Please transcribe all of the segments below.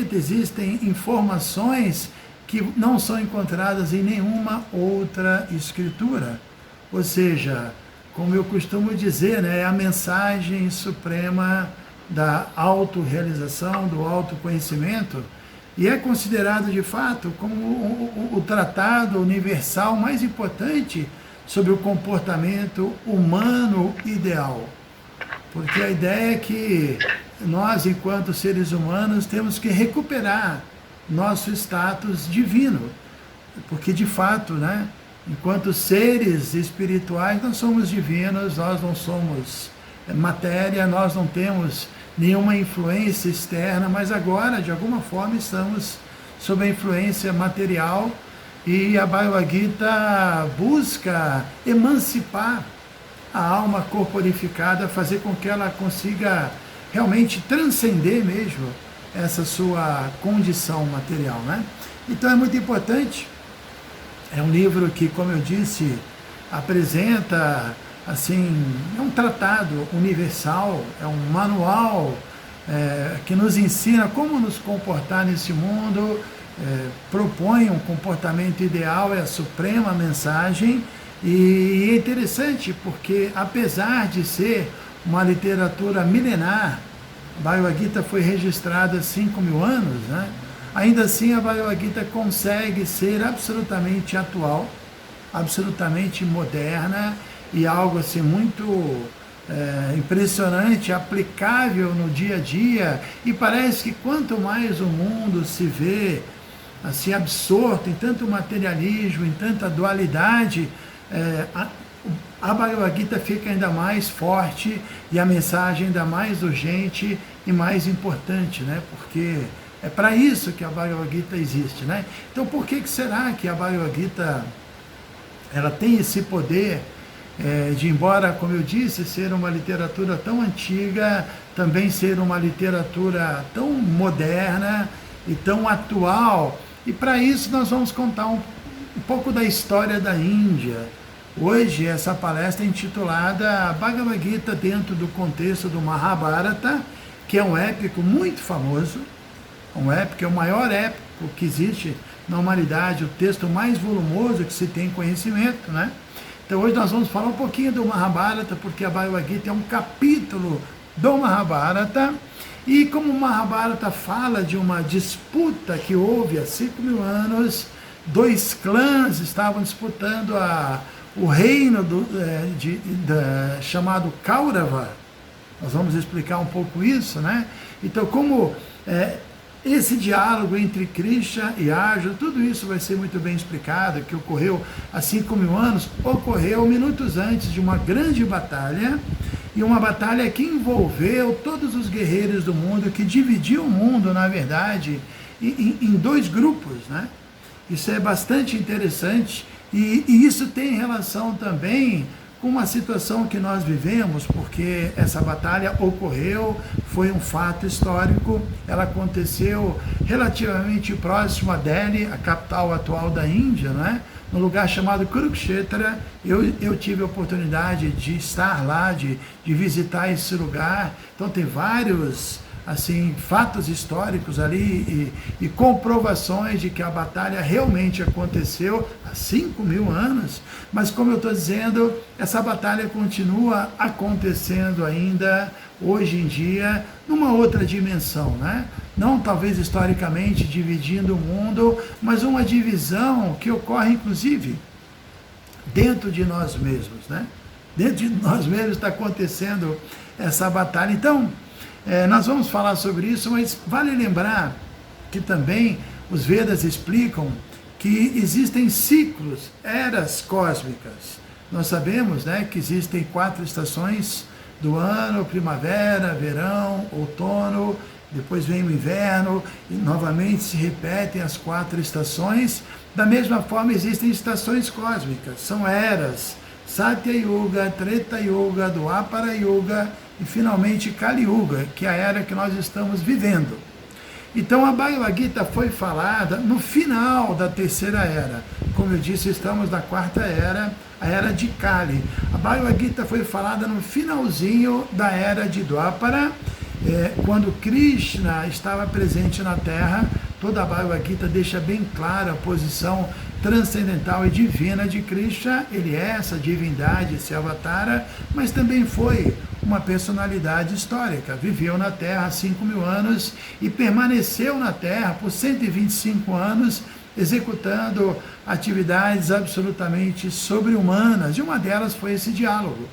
Gita existem informações que não são encontradas em nenhuma outra escritura. Ou seja, como eu costumo dizer, né, é a mensagem suprema da autorrealização, do autoconhecimento, e é considerado de fato como o tratado universal mais importante sobre o comportamento humano ideal. Porque a ideia é que nós, enquanto seres humanos, temos que recuperar nosso status divino. Porque, de fato, né, enquanto seres espirituais, nós somos divinos, nós não somos matéria, nós não temos nenhuma influência externa, mas agora, de alguma forma, estamos sob a influência material, e a Bhagavad Gita busca emancipar a alma corporificada, fazer com que ela consiga realmente transcender mesmo essa sua condição material, né? Então é muito importante, é um livro que, como eu disse, apresenta, assim, é um tratado universal, é um manual que nos ensina como nos comportar nesse mundo, propõe um comportamento ideal, é a suprema mensagem. E é interessante porque, apesar de ser uma literatura milenar, a Bhagavad Gita foi registrada há 5.000 anos, né? Ainda assim a Bhagavad Gita consegue ser absolutamente atual, absolutamente moderna, e algo assim muito impressionante, aplicável no dia a dia. E parece que quanto mais o mundo se vê assim absorto em tanto materialismo, em tanta dualidade, a Bhagavad Gita fica ainda mais forte e a mensagem ainda mais urgente e mais importante, né? Porque é para isso que a Bhagavad Gita existe, né? Então, por que será que a Bhagavad Gita ela tem esse poder de, embora, como eu disse, ser uma literatura tão antiga, também ser uma literatura tão moderna e tão atual? E para isso nós vamos contar um pouco da história da Índia. Hoje essa palestra é intitulada Bhagavad Gita dentro do contexto do Mahabharata, que é um épico muito famoso, um épico, é o maior épico que existe na humanidade, o texto mais volumoso que se tem conhecimento, né? Então hoje nós vamos falar um pouquinho do Mahabharata, porque a Bhagavad Gita é um capítulo do Mahabharata, e como o Mahabharata fala de uma disputa que houve há 5.000 anos, dois clãs estavam disputando o reino chamado Kaurava. Nós vamos explicar um pouco isso, né? Então, como esse diálogo entre Krishna e Arjuna, tudo isso vai ser muito bem explicado, que ocorreu há 5.000 anos, ocorreu minutos antes de uma grande batalha, e uma batalha que envolveu todos os guerreiros do mundo, que dividiu o mundo, na verdade, em dois grupos, né? Isso é bastante interessante, e isso tem relação também com uma situação que nós vivemos, porque essa batalha ocorreu, foi um fato histórico, ela aconteceu relativamente próximo a Delhi, a capital atual da Índia, né? No lugar chamado Kurukshetra. Eu tive a oportunidade de estar lá, de visitar esse lugar. Então tem vários assim, fatos históricos ali e comprovações de que a batalha realmente aconteceu há 5.000 anos, mas, como eu estou dizendo, essa batalha continua acontecendo ainda hoje em dia, numa outra dimensão, né? Não talvez historicamente dividindo o mundo, mas uma divisão que ocorre inclusive dentro de nós mesmos, né? Dentro de nós mesmos está acontecendo essa batalha. Então, nós vamos falar sobre isso, mas vale lembrar que também os Vedas explicam que existem ciclos, eras cósmicas. Nós sabemos, né, que existem 4 estações do ano: primavera, verão, outono, depois vem o inverno, e novamente se repetem as 4 estações. Da mesma forma, existem estações cósmicas, são eras: Satya Yuga, Treta Yuga, Dwapara Yuga e finalmente Kali Yuga, que é a era que nós estamos vivendo. Então a Bhagavad Gita foi falada no final da 3ª era. Como eu disse, estamos na 4ª era, a era de Kali. A Bhagavad Gita foi falada no finalzinho da era de Dwapara, quando Krishna estava presente na Terra, toda a Bhagavad Gita deixa bem clara a posição transcendental e divina de Krishna. Ele é essa divindade, esse avatara, mas também foi uma personalidade histórica. Viveu na Terra há 5.000 anos e permaneceu na Terra por 125 anos, executando atividades absolutamente sobre-humanas. E uma delas foi esse diálogo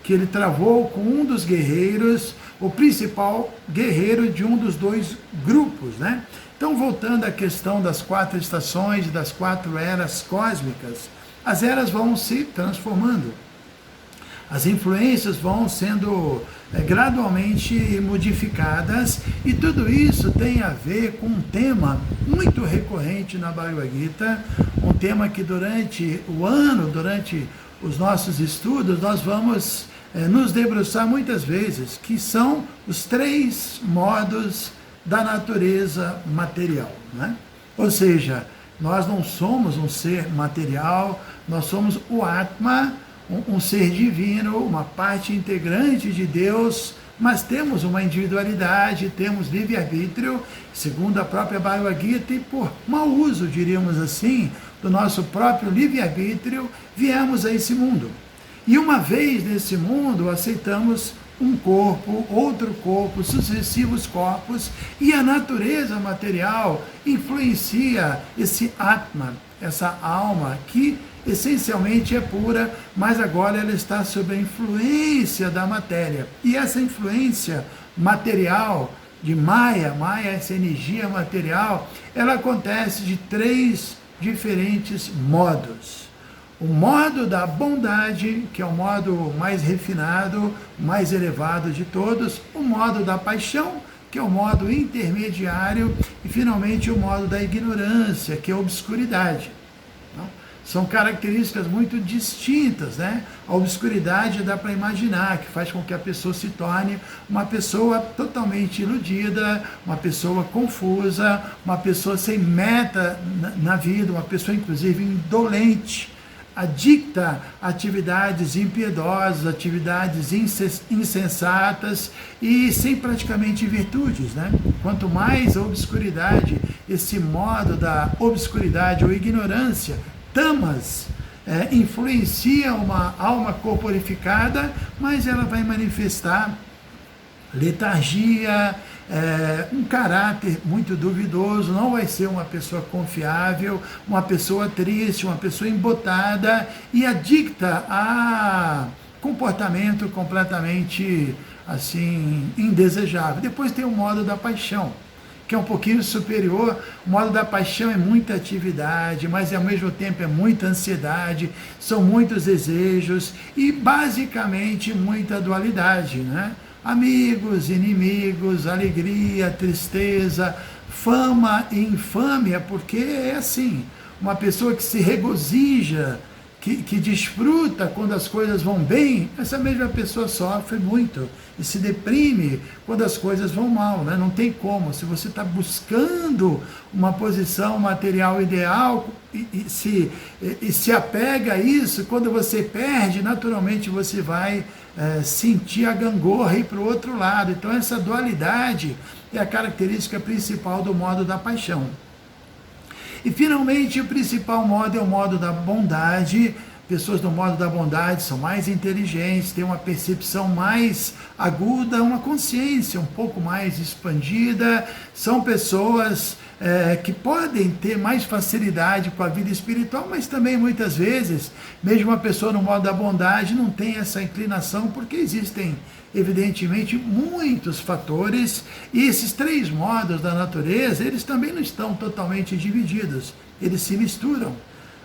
que ele travou com um dos guerreiros, o principal guerreiro de um dos dois grupos, né? Então, voltando à questão das 4 estações, das 4 eras cósmicas, as eras vão se transformando, as influências vão sendo gradualmente modificadas, e tudo isso tem a ver com um tema muito recorrente na Bhagavad Gita, um tema que durante o ano, durante os nossos estudos, nós vamos nos debruçar muitas vezes, que são os 3 modos da natureza material, né? Ou seja, nós não somos um ser material, nós somos o Atma, um ser divino, uma parte integrante de Deus, mas temos uma individualidade, temos livre-arbítrio, segundo a própria Bhagavad Gita, e por mau uso, diríamos assim, do nosso próprio livre-arbítrio, viemos a esse mundo. E uma vez nesse mundo, aceitamos um corpo, outro corpo, sucessivos corpos, e a natureza material influencia esse Atma, essa alma que essencialmente é pura, mas agora ela está sob a influência da matéria. E essa influência material de Maya, essa energia material, ela acontece de 3 diferentes modos. O modo da bondade, que é o modo mais refinado, mais elevado de todos, o modo da paixão, que é o modo intermediário, e finalmente o modo da ignorância, que é a obscuridade. São características muito distintas, né? A obscuridade dá para imaginar, que faz com que a pessoa se torne uma pessoa totalmente iludida, uma pessoa confusa, uma pessoa sem meta na vida, uma pessoa inclusive indolente, adicta a atividades impiedosas, atividades insensatas e sem praticamente virtudes, né? Quanto mais a obscuridade, esse modo da obscuridade ou ignorância, tamas, influencia uma alma corporificada, mas ela vai manifestar letargia, um caráter muito duvidoso, não vai ser uma pessoa confiável, uma pessoa triste, uma pessoa embotada e adicta a comportamento completamente assim indesejável. Depois tem o modo da paixão, que é um pouquinho superior. O modo da paixão é muita atividade, mas ao mesmo tempo é muita ansiedade, são muitos desejos e basicamente muita dualidade, né? Amigos, inimigos, alegria, tristeza, fama e infâmia, porque é assim, uma pessoa que se regozija, que desfruta quando as coisas vão bem, essa mesma pessoa sofre muito e se deprime quando as coisas vão mal, né? Não tem como. Se você está buscando uma posição material ideal e se apega a isso, quando você perde, naturalmente você vai sentir a gangorra e ir para o outro lado. Então essa dualidade é a característica principal do modo da paixão. E finalmente o principal modo é o modo da bondade. Pessoas no modo da bondade são mais inteligentes, têm uma percepção mais aguda, uma consciência um pouco mais expandida, são pessoas que podem ter mais facilidade com a vida espiritual, mas também muitas vezes, mesmo uma pessoa no modo da bondade não tem essa inclinação, porque existem evidentemente muitos fatores, e esses 3 modos da natureza, eles também não estão totalmente divididos, eles se misturam.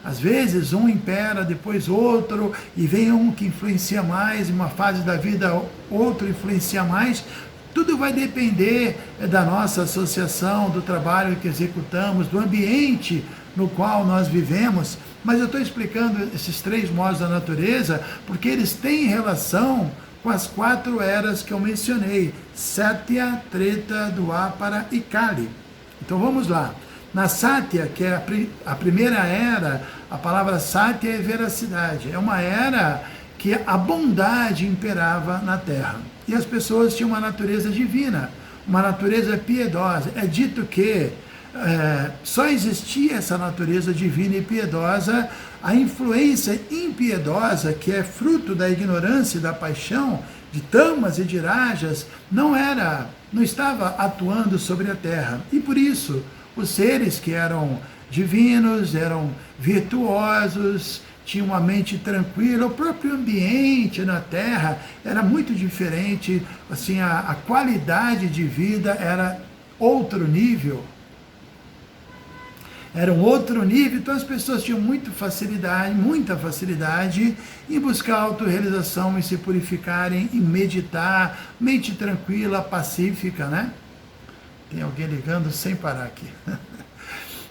Às vezes um impera, depois outro, e vem um que influencia mais, em uma fase da vida outro influencia mais. Tudo vai depender da nossa associação, do trabalho que executamos, do ambiente no qual nós vivemos, mas eu estou explicando esses 3 modos da natureza, porque eles têm relação com as 4 eras que eu mencionei, Satya, Treta, Dwapara e Kali. Então vamos lá. Na Satya, que é a primeira era, a palavra Satya é veracidade, é uma era que a bondade imperava na Terra. e as pessoas tinham uma natureza divina, uma natureza piedosa. É dito que só existia essa natureza divina e piedosa, a influência impiedosa, que é fruto da ignorância e da paixão, de tamas e de rajas, não estava atuando sobre a terra. E por isso, os seres que eram divinos, eram virtuosos, tinham uma mente tranquila, o próprio ambiente na terra era muito diferente, assim, a qualidade de vida era outro nível. Era um outro nível, então as pessoas tinham muita facilidade em buscar autorrealização, em se purificarem, em meditar, mente tranquila, pacífica, né? Tem alguém ligando sem parar aqui.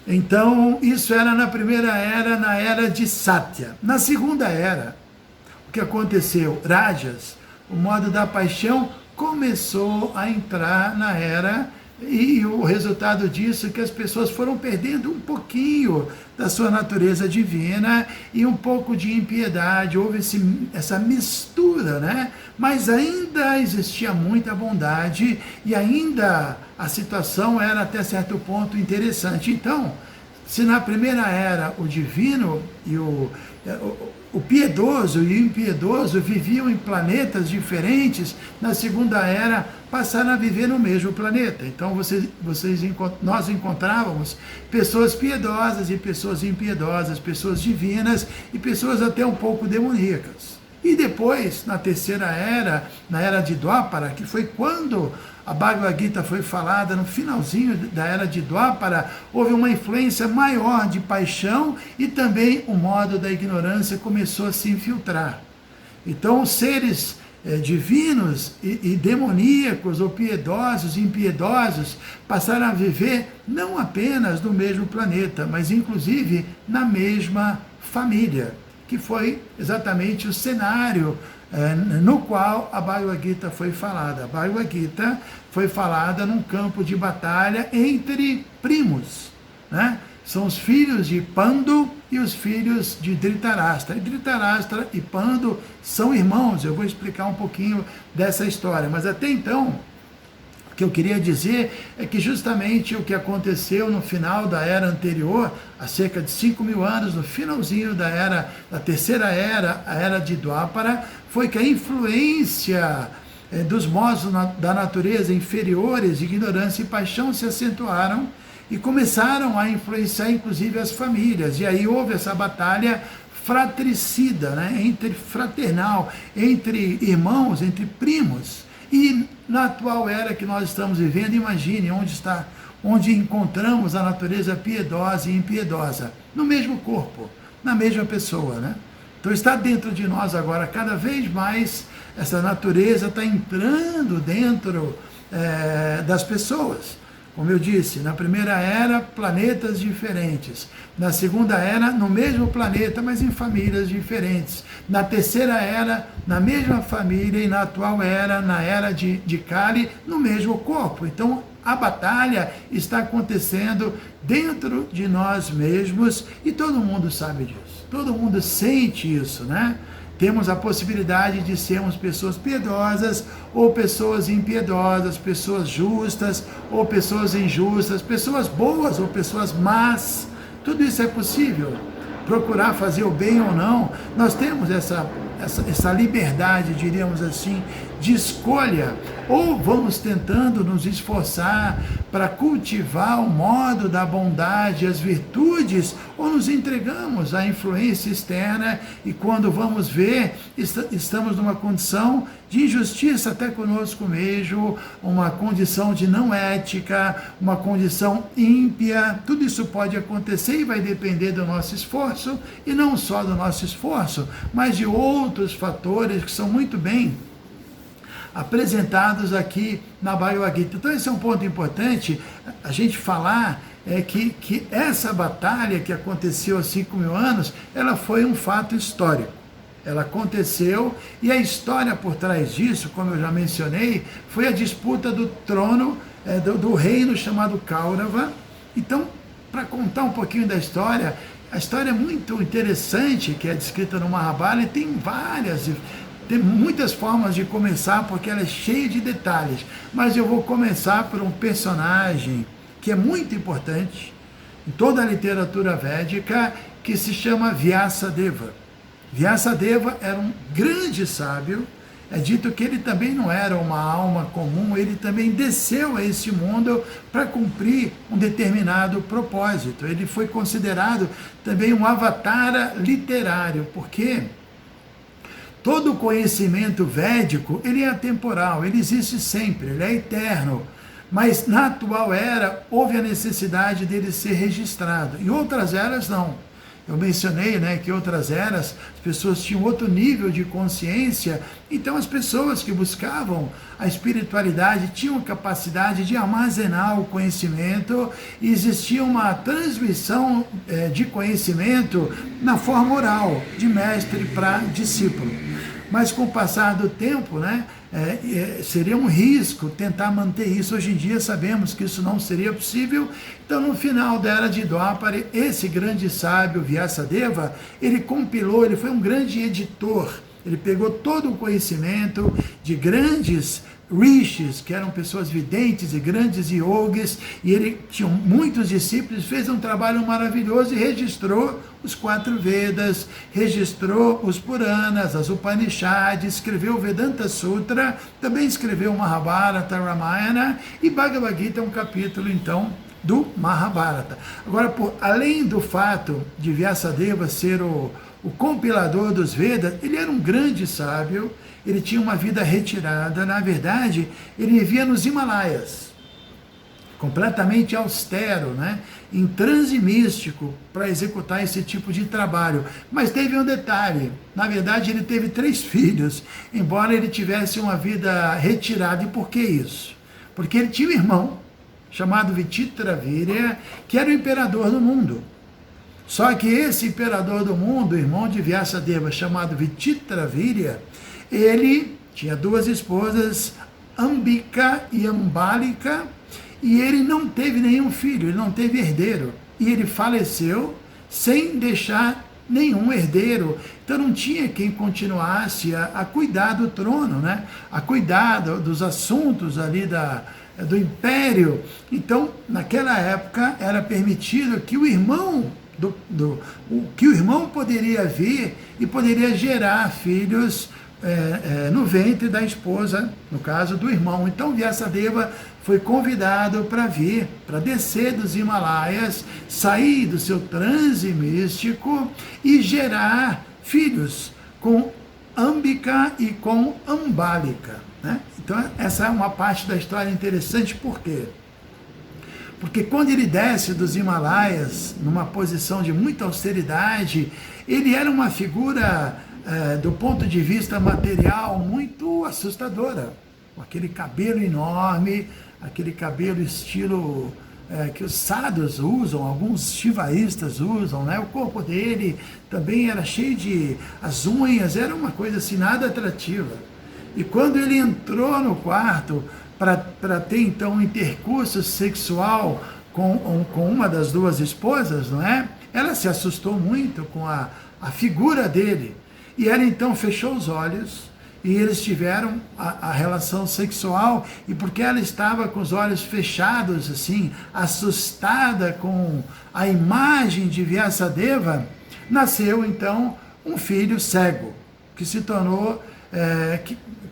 Então, isso era na primeira era, na era de Satya. Na segunda era, o que aconteceu? Rajas, o modo da paixão, começou a entrar na era, e o resultado disso é que as pessoas foram perdendo um pouquinho da sua natureza divina e um pouco de impiedade. Houve essa mistura, né? Mas ainda existia muita bondade e ainda a situação era até certo ponto interessante. Então, se na primeira era o divino e o piedoso e o impiedoso viviam em planetas diferentes, na segunda era passaram a viver no mesmo planeta. Então nós encontrávamos pessoas piedosas e pessoas impiedosas, pessoas divinas e pessoas até um pouco demoníacas. E depois, na terceira era, na era de Dwapara, que foi quando a Bhagavad Gita foi falada, no finalzinho da era de Dwapara, houve uma influência maior de paixão e também o modo da ignorância começou a se infiltrar. Então, os seres divinos e demoníacos, ou piedosos e impiedosos, passaram a viver não apenas no mesmo planeta, mas inclusive na mesma família, que foi exatamente o cenário no qual a Bhagavad Gita foi falada. A Bhagavad Gita foi falada num campo de batalha entre primos, né? São os filhos de Pandu e os filhos de Dhritarashtra. E Dhritarashtra e Pandu são irmãos. Eu vou explicar um pouquinho dessa história. Mas até então, o que eu queria dizer é que justamente o que aconteceu no final da era anterior, há cerca de 5.000 anos, no finalzinho da terceira era, a era de Dwapara, foi que a influência dos modos da natureza inferiores, ignorância e paixão se acentuaram e começaram a influenciar inclusive as famílias. E aí houve essa batalha fratricida, né? Fraternal, entre irmãos, entre primos. E na atual era que nós estamos vivendo, imagine onde encontramos a natureza piedosa e impiedosa, no mesmo corpo, na mesma pessoa, né? Então está dentro de nós agora, cada vez mais essa natureza está entrando dentro das pessoas. Como eu disse, na primeira era, planetas diferentes. Na segunda era, no mesmo planeta, mas em famílias diferentes. Na terceira era, na mesma família, e na atual era, na era de Kali, no mesmo corpo. Então, a batalha está acontecendo dentro de nós mesmos e todo mundo sabe disso. Todo mundo sente isso, né? Temos a possibilidade de sermos pessoas piedosas ou pessoas impiedosas, pessoas justas ou pessoas injustas, pessoas boas ou pessoas más. Tudo isso é possível. Procurar fazer o bem ou não, nós temos essa liberdade, diríamos assim, de escolha. Ou vamos tentando nos esforçar para cultivar o modo da bondade, as virtudes, ou nos entregamos à influência externa e quando vamos ver, estamos numa condição de injustiça até conosco mesmo, uma condição de não ética, uma condição ímpia. Tudo isso pode acontecer e vai depender do nosso esforço, e não só do nosso esforço, mas de outros fatores que são muito bem apresentados aqui na Bhagavad Gita. Então esse é um ponto importante, a gente falar que essa batalha que aconteceu há 5.000 anos, ela foi um fato histórico. Ela aconteceu e a história por trás disso, como eu já mencionei, foi a disputa do trono do reino chamado Kaurava. Então, para contar um pouquinho da história, a história é muito interessante, que é descrita no Mahabharata, e tem várias Tem muitas formas de começar, porque ela é cheia de detalhes, mas eu vou começar por um personagem que é muito importante em toda a literatura védica, que se chama Vyasadeva. Vyasadeva era um grande sábio. É dito que ele também não era uma alma comum, ele também desceu a esse mundo para cumprir um determinado propósito. Ele foi considerado também um avatar literário, porque todo o conhecimento védico, ele é atemporal, ele existe sempre, ele é eterno. Mas na atual era, houve a necessidade dele ser registrado. Em outras eras, não. Eu mencionei, né, que em outras eras as pessoas tinham outro nível de consciência, então as pessoas que buscavam a espiritualidade tinham a capacidade de armazenar o conhecimento e existia uma transmissão de conhecimento na forma oral, de mestre para discípulo. Mas com o passar do tempo, né, seria um risco tentar manter isso. Hoje em dia sabemos que isso não seria possível. Então, no final da era de Dwapara, esse grande sábio, Vyasadeva, ele compilou, ele foi um grande editor. Ele pegou todo o conhecimento de grandes rishis, que eram pessoas videntes e grandes yogis, e ele tinha muitos discípulos, fez um trabalho maravilhoso e registrou os 4 Vedas, registrou os Puranas, as Upanishads, escreveu o Vedanta Sutra, também escreveu o Mahabharata, Ramayana, e Bhagavad Gita é um capítulo, então, do Mahabharata. Agora, além do fato de Vyasadeva ser o compilador dos Vedas, ele era um grande sábio, ele tinha uma vida retirada, na verdade, ele vivia nos Himalaias, completamente austero, né? Em transe místico, para executar esse tipo de trabalho. Mas teve um detalhe, na verdade ele teve 3 filhos, embora ele tivesse uma vida retirada. E por que isso? Porque ele tinha um irmão, chamado Vichitravirya, que era o imperador do mundo. Só que esse imperador do mundo, irmão de Vyasadeva, chamado Vichitravirya, ele tinha 2 esposas, Ambika e Ambalika, e ele não teve nenhum filho, ele não teve herdeiro. E ele faleceu sem deixar nenhum herdeiro. Então não tinha quem continuasse a cuidar do trono, né? A cuidar dos assuntos ali do império. Então, naquela época, era permitido que o irmão que o irmão poderia vir e poderia gerar filhos no ventre da esposa, no caso do irmão. Então Vyasadeva foi convidado para vir, para descer dos Himalaias, sair do seu transe místico e gerar filhos com Ambika e com Ambalika, né? Então essa é uma parte da história interessante. Por quê? Porque quando ele desce dos Himalaias, numa posição de muita austeridade, ele era uma figura, do ponto de vista material, muito assustadora. Com aquele cabelo enorme, aquele cabelo estilo que os sadhus usam, alguns shivaístas usam, né? O corpo dele também era cheio de... as unhas, era uma coisa assim, nada atrativa. E quando ele entrou no quarto para ter então um intercurso sexual com uma das 2 esposas, não é? Ela se assustou muito com a figura dele. E ela então fechou os olhos e eles tiveram a relação sexual. E porque ela estava com os olhos fechados, assim, assustada com a imagem de Vyasadeva, nasceu então um filho cego, que se tornou...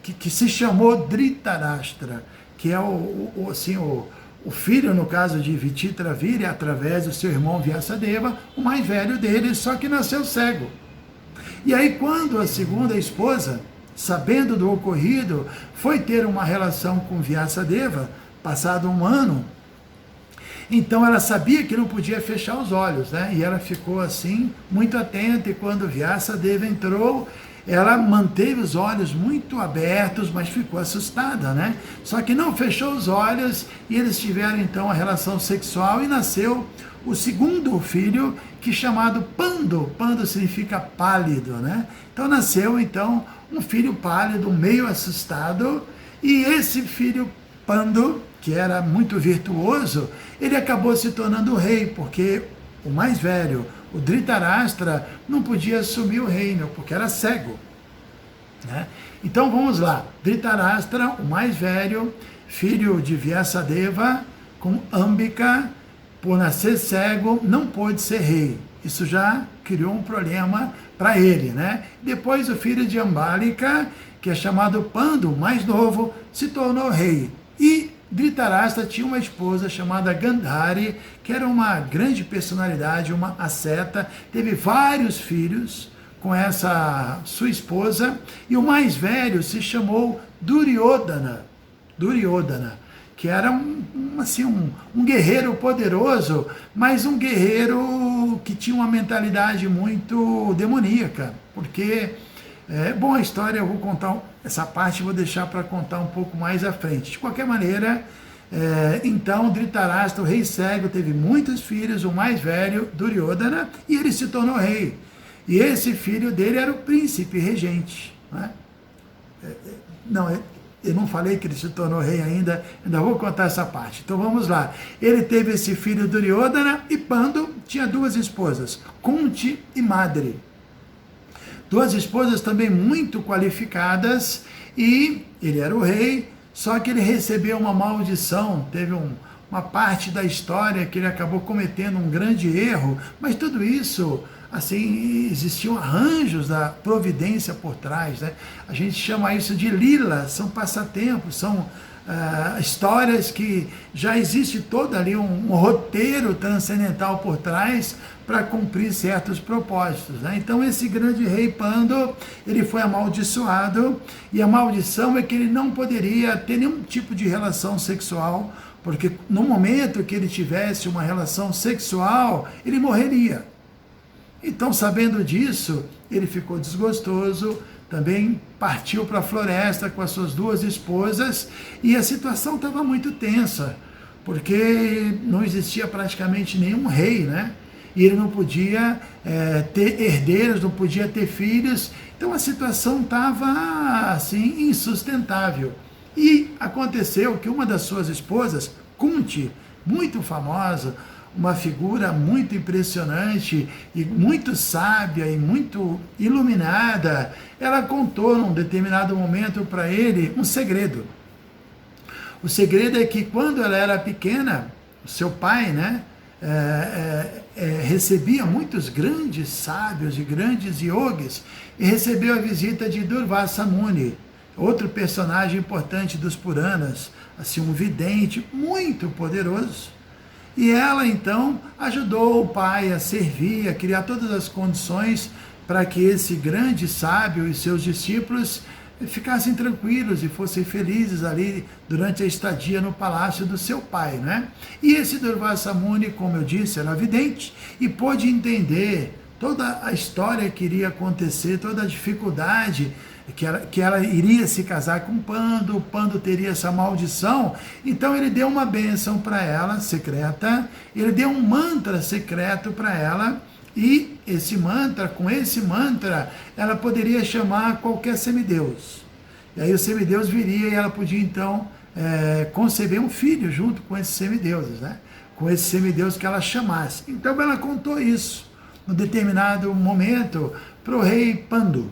que se chamou Dhritarashtra, que é o filho, no caso de Vichitravirya, através do seu irmão Vyasadeva, o mais velho dele, só que nasceu cego. E aí, quando a segunda esposa, sabendo do ocorrido, foi ter uma relação com Vyasadeva, passado 1 ano, então ela sabia que não podia fechar os olhos, né? E ela ficou assim, muito atenta, e quando Vyasadeva entrou, ela manteve os olhos muito abertos, mas ficou assustada, né? Só que não fechou os olhos, e eles tiveram então a relação sexual, e nasceu o segundo filho, que chamado Pandu. Pandu significa pálido, né? Então nasceu então um filho pálido, meio assustado, e esse filho Pandu, que era muito virtuoso, ele acabou se tornando rei, porque o mais velho, o Dhritarashtra, não podia assumir o reino, porque era cego. né? Então vamos lá, Dhritarashtra, o mais velho, filho de Vyasadeva, com Ambika, por nascer cego, não pôde ser rei. Isso já criou um problema para ele, né? Depois o filho de Ambalika, que é chamado Pandu, mais novo, se tornou rei. E Dhritarashtra tinha uma esposa chamada Gandhari, que era uma grande personalidade, uma asceta, teve vários filhos com essa sua esposa, e o mais velho se chamou Duryodhana, que era um guerreiro poderoso, mas um guerreiro que tinha uma mentalidade muito demoníaca, porque, bom, a história eu vou contar, essa parte vou deixar para contar um pouco mais à frente. De qualquer maneira, então Dhritarashtra, o rei cego, teve muitos filhos, o mais velho, Duryodhana, e ele se tornou rei. E esse filho dele era o príncipe regente, né? Não, eu não falei que ele se tornou rei ainda vou contar essa parte. Então vamos lá. Ele teve esse filho Duryodhana e Pandu tinha duas esposas, Kunti e Madri. Duas esposas também muito qualificadas, e ele era o rei, só que ele recebeu uma maldição, teve uma parte da história que ele acabou cometendo um grande erro, mas tudo isso, assim, existiam arranjos da providência por trás, né? A gente chama isso de lila, são passatempos, são histórias que já existe todo ali um roteiro transcendental por trás para cumprir certos propósitos, né? Então esse grande rei Pandu, ele foi amaldiçoado, e a maldição é que ele não poderia ter nenhum tipo de relação sexual, porque no momento que ele tivesse uma relação sexual, ele morreria. Então, sabendo disso, ele ficou desgostoso, também partiu para a floresta com as suas duas esposas, e a situação estava muito tensa, porque não existia praticamente nenhum rei, né? E ele não podia ter herdeiros, não podia ter filhos, então a situação estava assim, insustentável. E aconteceu que uma das suas esposas, Kunti, muito famosa, uma figura muito impressionante e muito sábia e muito iluminada, ela contou num determinado momento para ele um segredo. O segredo é que quando ela era pequena, o seu pai, né, recebia muitos grandes sábios e grandes yogis, e recebeu a visita de Durvasa Muni, outro personagem importante dos Puranas, assim, um vidente muito poderoso. E ela, então, ajudou o pai a servir, a criar todas as condições para que esse grande sábio e seus discípulos ficassem tranquilos e fossem felizes ali durante a estadia no palácio do seu pai, né? E esse Durvasa Muni, como eu disse, era vidente e pôde entender toda a história que iria acontecer, toda a dificuldade que ela iria se casar com Pandu, Pandu teria essa maldição. Então ele deu uma bênção para ela, secreta, ele deu um mantra secreto para ela, e com esse mantra, ela poderia chamar qualquer semideus. E aí o semideus viria e ela podia então conceber um filho junto com esses semideuses, né? Com esse semideus que ela chamasse. Então ela contou isso, num determinado momento, para o rei Pandu.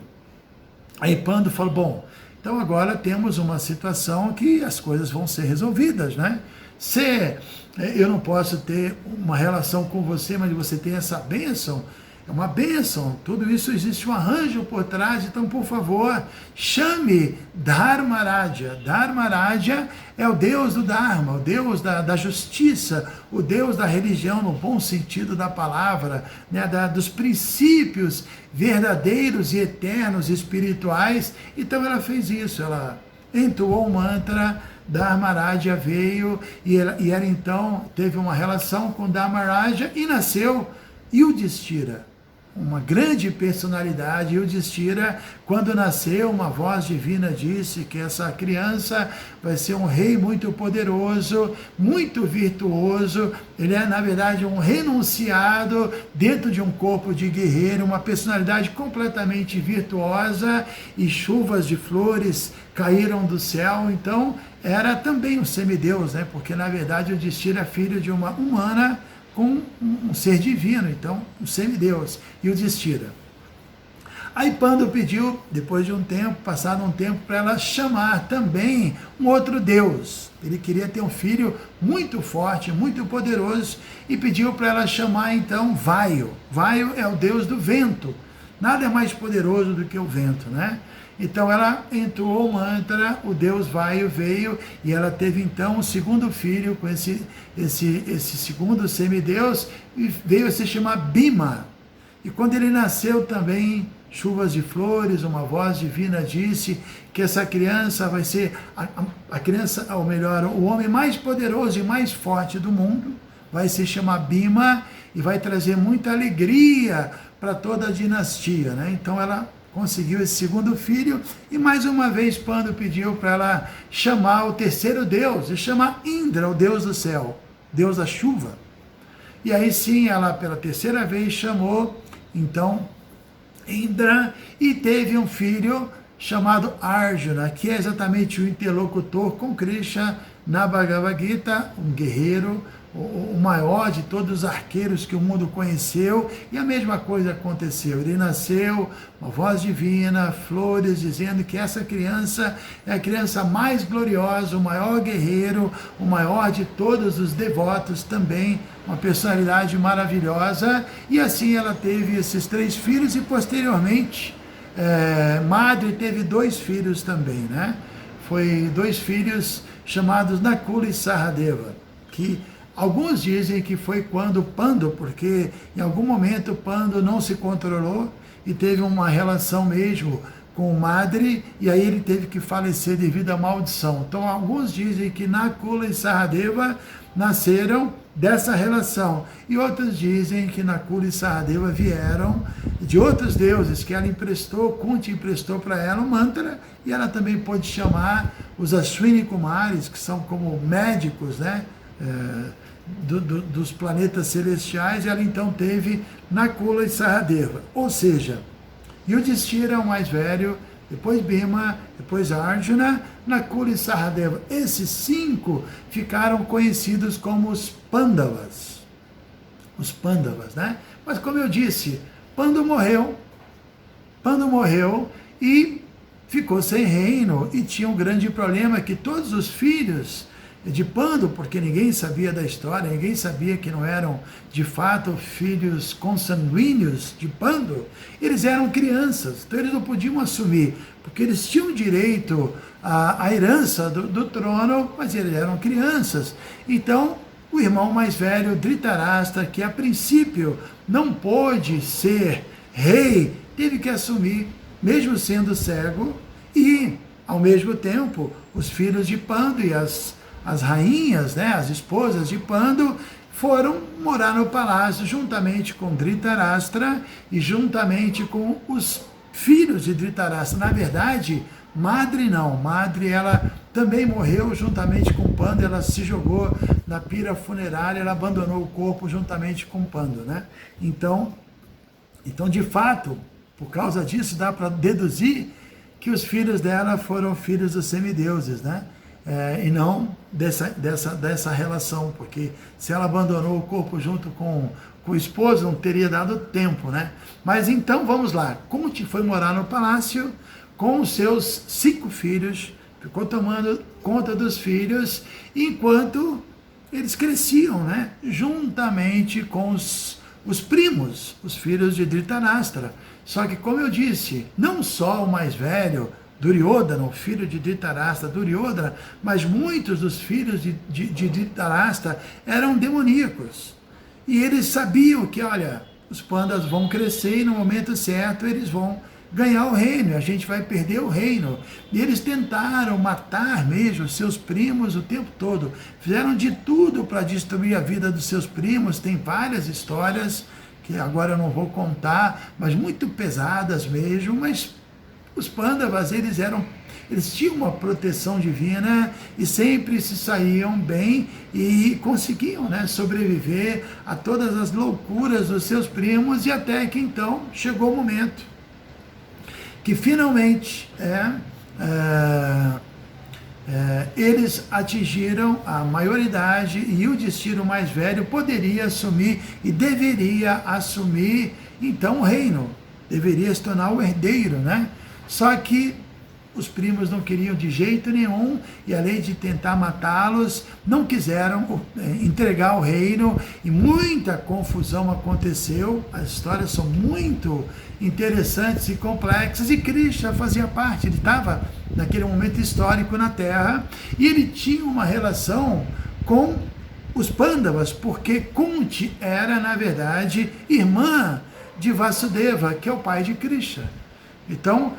Aí Pandu falou, bom, então agora temos uma situação que as coisas vão ser resolvidas, né? Se eu não posso ter uma relação com você, mas você tem essa bênção, é uma bênção, tudo isso existe um arranjo por trás, então por favor, chame Dharmaraja. Dharmaraja é o Deus do Dharma, o Deus da justiça, o Deus da religião no bom sentido da palavra, né, dos princípios verdadeiros e eternos espirituais. Então ela fez isso, ela entoou o mantra, Dharmaraja veio, e ela então teve uma relação com Dharmaraja e nasceu Yudhishthira, uma grande personalidade. Yudhishthira, quando nasceu, uma voz divina disse que essa criança vai ser um rei muito poderoso, muito virtuoso. Ele é, na verdade, um renunciado dentro de um corpo de guerreiro, uma personalidade completamente virtuosa, e chuvas de flores caíram do céu. Então, era também um semideus, né? Porque, na verdade, Yudhishthira é filho de uma humana com um ser divino, então um semideus, Yudhishthira. Aí Pando pediu, depois de um tempo, passado um tempo, para ela chamar também um outro deus. Ele queria ter um filho muito forte, muito poderoso, e pediu para ela chamar então Vaio. Vaio é o deus do vento. Nada é mais poderoso do que o vento, né? Então ela entoou o mantra, o deus Vaio veio e ela teve então um segundo filho com esse segundo semideus, e veio a se chamar Bhima. E quando ele nasceu também, chuvas de flores, uma voz divina disse que essa criança vai ser a criança, ou melhor, o homem mais poderoso e mais forte do mundo, vai se chamar Bhima e vai trazer muita alegria para toda a dinastia, né? Então ela conseguiu esse segundo filho, e mais uma vez Pando pediu para ela chamar o terceiro deus, e chamar Indra, o deus do céu, deus da chuva. E aí sim, ela pela terceira vez chamou, então, Indra, e teve um filho chamado Arjuna, que é exatamente o interlocutor com Krishna na Bhagavad Gita, um guerreiro, o maior de todos os arqueiros que o mundo conheceu, e a mesma coisa aconteceu. Ele nasceu, uma voz divina, flores, dizendo que essa criança é a criança mais gloriosa, o maior guerreiro, o maior de todos os devotos também, uma personalidade maravilhosa. E assim ela teve esses 3 filhos, e posteriormente Madri teve 2 filhos também, né? Foi 2 filhos chamados Nakula e Sahadeva, que alguns dizem que foi quando Pando, porque em algum momento Pando não se controlou e teve uma relação mesmo com Madri, e aí ele teve que falecer devido à maldição. Então alguns dizem que Nakula e Sahadeva nasceram dessa relação, e outros dizem que Nakula e Sahadeva vieram de outros deuses que ela emprestou, Kunti emprestou para ela um mantra, e ela também pôde chamar os Ashwini Kumaris, que são como médicos, né? Dos planetas celestiais, e ela então teve Nakula e Sahadeva. Ou seja, Yudhishthira, o mais velho, depois Bhima, depois Arjuna, Nakula e Sahadeva. Esses 5 ficaram conhecidos como os Pandavas. Os Pandavas, né? Mas como eu disse, Pando morreu e ficou sem reino, e tinha um grande problema, que todos os filhos de Pando, porque ninguém sabia da história, ninguém sabia que não eram de fato filhos consanguíneos de Pando, eles eram crianças, então eles não podiam assumir, porque eles tinham direito à herança do trono, mas eles eram crianças. Então o irmão mais velho, Dhritarashtra, que a princípio não pôde ser rei, teve que assumir, mesmo sendo cego, e ao mesmo tempo os filhos de Pando e as rainhas, né, as esposas de Pando, foram morar no palácio juntamente com Dhritarashtra e juntamente com os filhos de Dhritarashtra. Na verdade, Madri não. Madri, ela também morreu juntamente com Pando, ela se jogou na pira funerária, ela abandonou o corpo juntamente com Pando, né? Então, de fato, por causa disso, dá para deduzir que os filhos dela foram filhos dos semideuses, né? E não dessa relação, porque se ela abandonou o corpo junto com o esposo, não teria dado tempo, né? Mas então, vamos lá. Kunti foi morar no palácio com os seus 5 filhos, ficou tomando conta dos filhos, enquanto eles cresciam, né? Juntamente com os primos, os filhos de Dhritarashtra. Só que, como eu disse, não só o mais velho, Duryodhana, o filho de Dhritarashtra, Duryodhana, mas muitos dos filhos de Dhritarashtra eram demoníacos. E eles sabiam que, olha, os pandas vão crescer e no momento certo eles vão ganhar o reino, a gente vai perder o reino. E eles tentaram matar mesmo os seus primos o tempo todo. Fizeram de tudo para destruir a vida dos seus primos. Tem várias histórias que agora eu não vou contar, mas muito pesadas mesmo. Mas os Pandavas, eles tinham uma proteção divina e sempre se saíam bem e conseguiam, né, sobreviver a todas as loucuras dos seus primos, e até que então chegou o momento que finalmente eles atingiram a maioridade, e o Yudhishthira, o mais velho, poderia assumir e deveria assumir então o reino. deveria se tornar o herdeiro, né? Só que os primos não queriam de jeito nenhum, e além de tentar matá-los, não quiseram entregar o reino, e muita confusão aconteceu. As histórias são muito interessantes e complexas, e Krishna fazia parte, ele estava naquele momento histórico na Terra, e ele tinha uma relação com os Pandavas, porque Kunti era, na verdade, irmã de Vasudeva, que é o pai de Krishna. Então,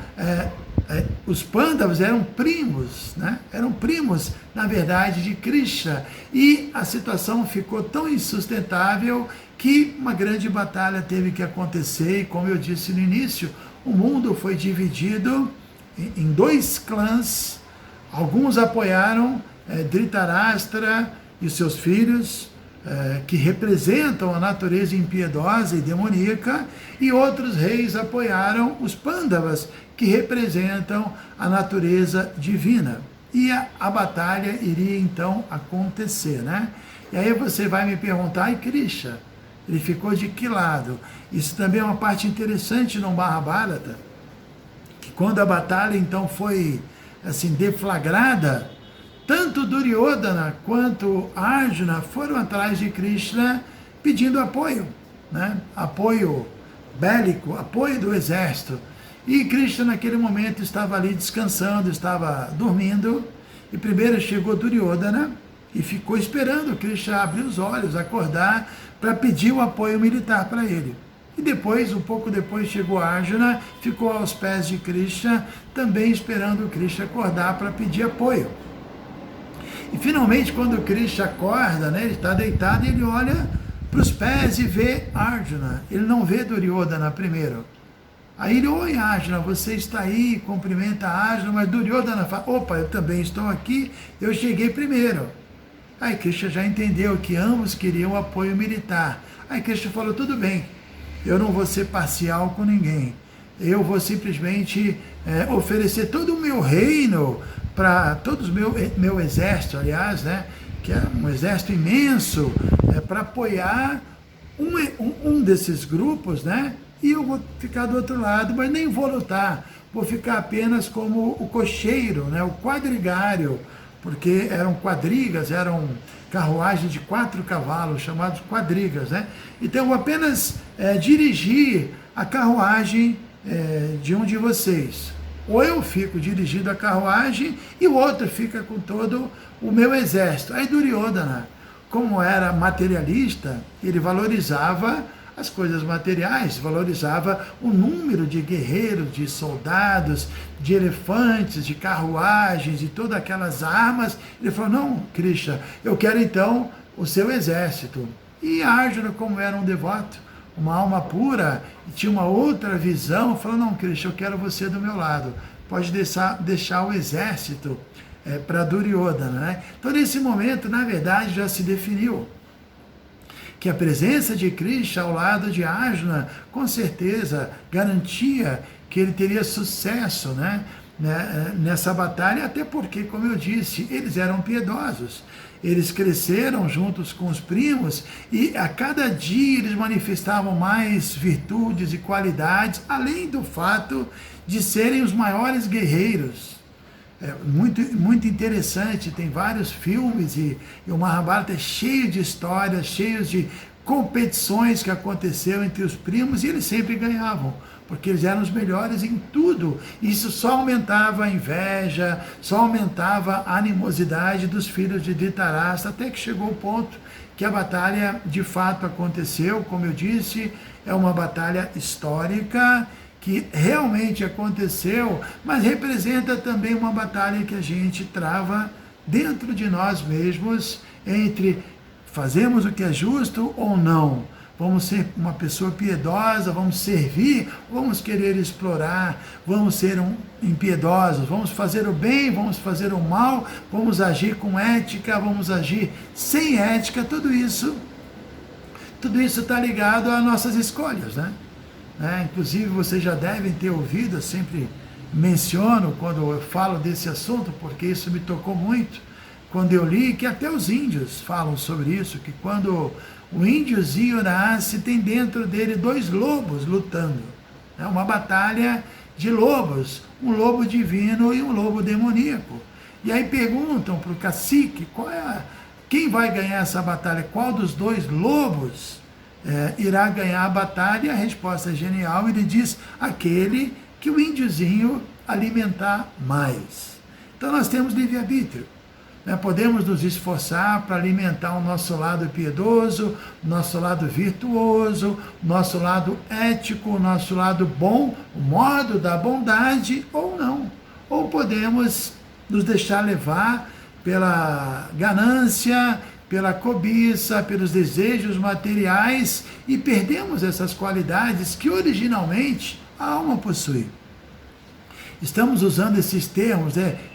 os Pandavas eram primos, né? Eram primos, na verdade, de Krishna, e a situação ficou tão insustentável que uma grande batalha teve que acontecer, e como eu disse no início, o mundo foi dividido em dois clãs. Alguns apoiaram Dhritarashtra e os seus filhos, que representam a natureza impiedosa e demoníaca, e outros reis apoiaram os Pandavas, que representam a natureza divina. E a batalha iria então acontecer, né? E aí você vai me perguntar, e Krishna, ele ficou de que lado? Isso também é uma parte interessante no Mahabharata, que quando a batalha então foi assim deflagrada, tanto Duryodhana quanto Arjuna foram atrás de Krishna pedindo apoio, né? Apoio bélico, apoio do exército. E Krishna naquele momento estava ali descansando, estava dormindo, e primeiro chegou Duryodhana e ficou esperando Krishna abrir os olhos, acordar, para pedir o apoio militar para ele. E depois, um pouco depois, chegou Arjuna, ficou aos pés de Krishna, também esperando Krishna acordar para pedir apoio. E finalmente, quando Krishna acorda, né, ele está deitado e ele olha para os pés e vê Arjuna. Ele não vê Duryodhana primeiro. Aí ele, oi Arjuna, você está aí, cumprimenta Arjuna, mas Duryodhana fala, opa, eu também estou aqui, eu cheguei primeiro. Aí Krishna já entendeu que ambos queriam apoio militar. Aí Krishna falou, tudo bem, eu não vou ser parcial com ninguém. Eu vou simplesmente oferecer todo o meu reino para todo o meu exército, aliás, né, que é um exército imenso, para apoiar um desses grupos, né, e eu vou ficar do outro lado, mas nem vou lutar, vou ficar apenas como o cocheiro, né, o quadrigário, porque eram quadrigas, eram carruagens de 4 cavalos, chamados quadrigas, né? Então, eu vou apenas dirigir a carruagem de um de vocês. Ou eu fico dirigindo a carruagem e o outro fica com todo o meu exército. Aí Duryodhana, como era materialista, ele valorizava as coisas materiais, valorizava o número de guerreiros, de soldados, de elefantes, de carruagens, de todas aquelas armas. Ele falou, não, Krishna, eu quero então o seu exército. E Arjuna, como era um devoto, uma alma pura, e tinha uma outra visão, falou, não, Krishna, eu quero você do meu lado, pode deixar o exército para Duryodhana, né? Então, nesse momento, na verdade, já se definiu que a presença de Krishna ao lado de Arjuna, com certeza, garantia que ele teria sucesso, né, nessa batalha, até porque, como eu disse, eles eram piedosos. Eles cresceram juntos com os primos e a cada dia eles manifestavam mais virtudes e qualidades, além do fato de serem os maiores guerreiros. Muito interessante, tem vários filmes e o Mahabharata é cheio de histórias, cheio de competições que aconteceram entre os primos e eles sempre ganhavam, porque eles eram os melhores em tudo. Isso só aumentava a inveja, só aumentava a animosidade dos filhos de Dhritarashtra, até que chegou o ponto que a batalha de fato aconteceu. Como eu disse, é uma batalha histórica, que realmente aconteceu, mas representa também uma batalha que a gente trava dentro de nós mesmos, entre fazemos o que é justo ou não, vamos ser uma pessoa piedosa, vamos servir, vamos querer explorar, vamos ser impiedosos, vamos fazer o bem, vamos fazer o mal, vamos agir com ética, vamos agir sem ética. Tudo isso está ligado às nossas escolhas, né? Inclusive vocês já devem ter ouvido, eu sempre menciono quando eu falo desse assunto, porque isso me tocou muito, quando eu li que até os índios falam sobre isso, que quando o índiozinho nasce, tem dentro dele 2 lobos lutando. É uma batalha de lobos, um lobo divino e um lobo demoníaco. E aí perguntam para o cacique quem vai ganhar essa batalha, qual dos dois lobos irá ganhar a batalha. E a resposta é genial, ele diz: aquele que o índiozinho alimentar mais. Então nós temos livre-arbítrio. Podemos nos esforçar para alimentar o nosso lado piedoso, o nosso lado virtuoso, o nosso lado ético, o nosso lado bom, o modo da bondade, ou não. Ou podemos nos deixar levar pela ganância, pela cobiça, pelos desejos materiais e perdemos essas qualidades que originalmente a alma possui. Estamos usando esses termos,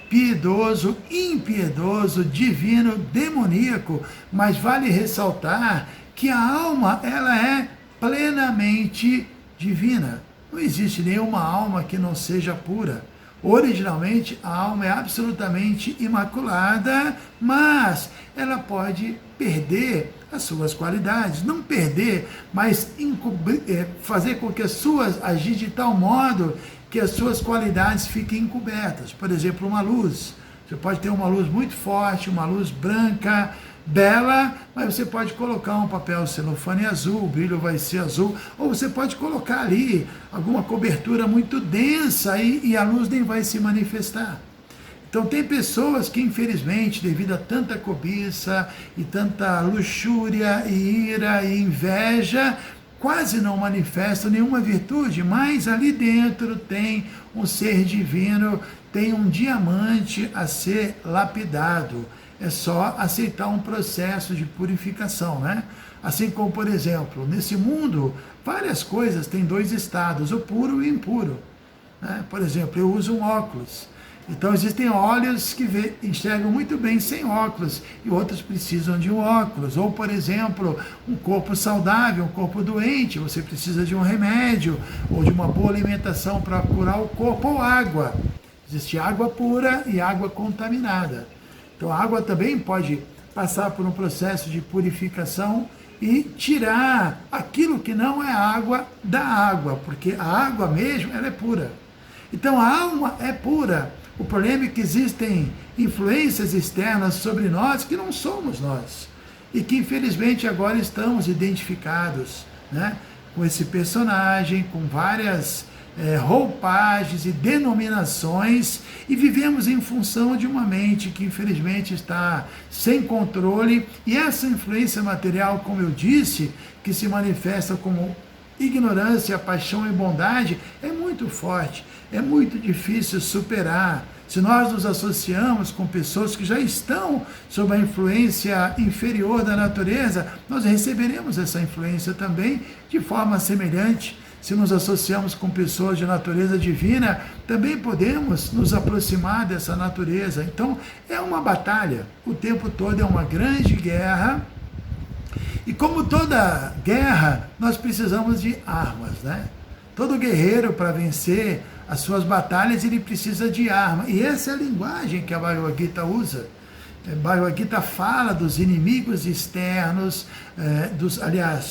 piedoso, impiedoso, divino, demoníaco, mas vale ressaltar que a alma, ela é plenamente divina. Não existe nenhuma alma que não seja pura. Originalmente, a alma é absolutamente imaculada, mas ela pode perder as suas qualidades. Não perder, mas fazer com que as suas agir de tal modo que as suas qualidades fiquem encobertas. Por exemplo, uma luz. Você pode ter uma luz muito forte, uma luz branca, bela, mas você pode colocar um papel celofane azul, o brilho vai ser azul, ou você pode colocar ali alguma cobertura muito densa e a luz nem vai se manifestar. Então tem pessoas que infelizmente, devido a tanta cobiça e tanta luxúria e ira e inveja, quase não manifestam nenhuma virtude, mas ali dentro tem um ser divino, tem um diamante a ser lapidado. É só aceitar um processo de purificação, né? Assim como, por exemplo, nesse mundo, várias coisas têm dois estados, o puro e o impuro, né? Por exemplo, eu uso um óculos. Então existem olhos que enxergam muito bem sem óculos e outros precisam de um óculos. Ou, por exemplo, um corpo saudável, um corpo doente, você precisa de um remédio ou de uma boa alimentação para curar o corpo, ou água. Existe água pura e água contaminada. Então a água também pode passar por um processo de purificação e tirar aquilo que não é água da água, porque a água mesmo, ela é pura. Então a alma é pura. O problema é que existem influências externas sobre nós que não somos nós. E que infelizmente agora estamos identificados, né, com esse personagem, com várias roupagens e denominações, e vivemos em função de uma mente que infelizmente está sem controle, e essa influência material, como eu disse, que se manifesta como ignorância, paixão e bondade, é muito forte, é muito difícil superar. Se nós nos associamos com pessoas que já estão sob a influência inferior da natureza, nós receberemos essa influência também de forma semelhante. Se nos associamos com pessoas de natureza divina, também podemos nos aproximar dessa natureza. Então, é uma batalha, o tempo todo é uma grande guerra. E como toda guerra, nós precisamos de armas, né? Todo guerreiro, para vencer as suas batalhas, ele precisa de arma. E essa é a linguagem que a Bhagavad Gita usa. A Bhagavad Gita fala dos inimigos externos,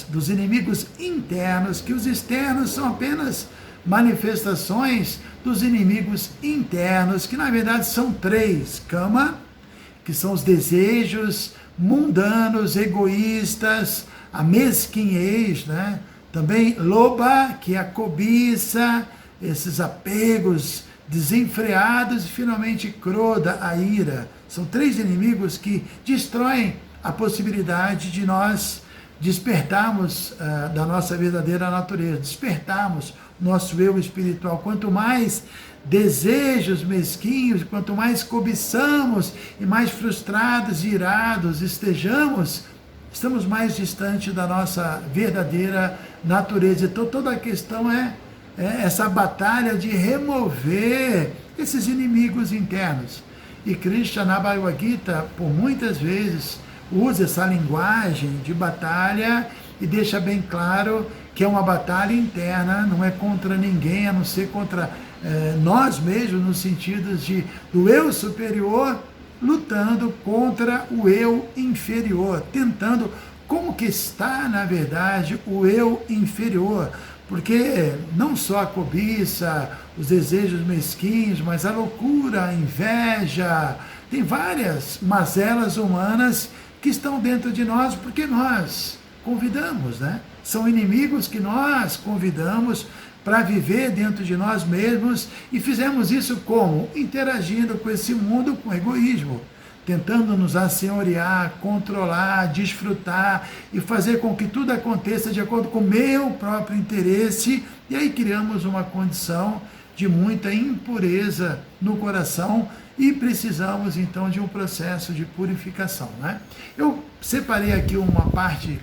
dos inimigos internos, que os externos são apenas manifestações dos inimigos internos, que na verdade são três. Kama, que são os desejos mundanos, egoístas, a mesquinhez, né? Também Loba, que é a cobiça, esses apegos desenfreados, e finalmente Krodha, a ira. São três inimigos que destroem a possibilidade de nós despertarmos da nossa verdadeira natureza, despertarmos o nosso eu espiritual. Quanto mais desejos mesquinhos, quanto mais cobiçamos e mais frustrados e irados estejamos, estamos mais distante da nossa verdadeira natureza. Então toda a questão é essa batalha de remover esses inimigos internos. E Krishna, na Bhagavad Gita, por muitas vezes, usa essa linguagem de batalha e deixa bem claro que é uma batalha interna, não é contra ninguém, a não ser contra nós mesmos, no sentido do eu superior lutando contra o eu inferior, tentando conquistar, na verdade, o eu inferior. Porque não só a cobiça, os desejos mesquinhos, mas a loucura, a inveja, tem várias mazelas humanas que estão dentro de nós porque nós convidamos, né? São inimigos que nós convidamos para viver dentro de nós mesmos e fizemos isso como? Interagindo com esse mundo com egoísmo, tentando nos assenhorear, controlar, desfrutar e fazer com que tudo aconteça de acordo com o meu próprio interesse, e aí criamos uma condição de muita impureza no coração e precisamos então de um processo de purificação, né? Eu separei aqui uma parte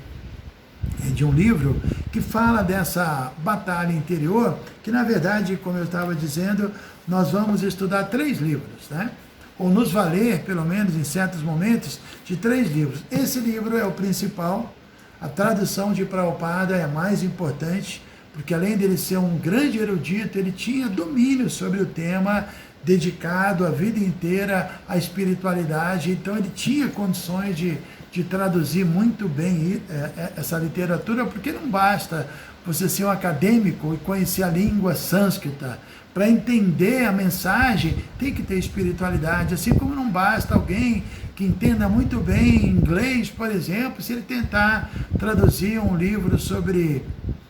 de um livro que fala dessa batalha interior, que na verdade, como eu estava dizendo, nós vamos estudar 3 livros, né? Ou nos valer, pelo menos em certos momentos, de 3 livros. Esse livro é o principal, a tradução de Prabhupada é a mais importante, porque além dele ser um grande erudito, ele tinha domínio sobre o tema, dedicado a vida inteira à espiritualidade, então ele tinha condições de traduzir muito bem essa literatura, porque não basta você ser um acadêmico e conhecer a língua sânscrita. Para entender a mensagem, tem que ter espiritualidade, assim como não basta alguém que entenda muito bem inglês, por exemplo, se ele tentar traduzir um livro sobre,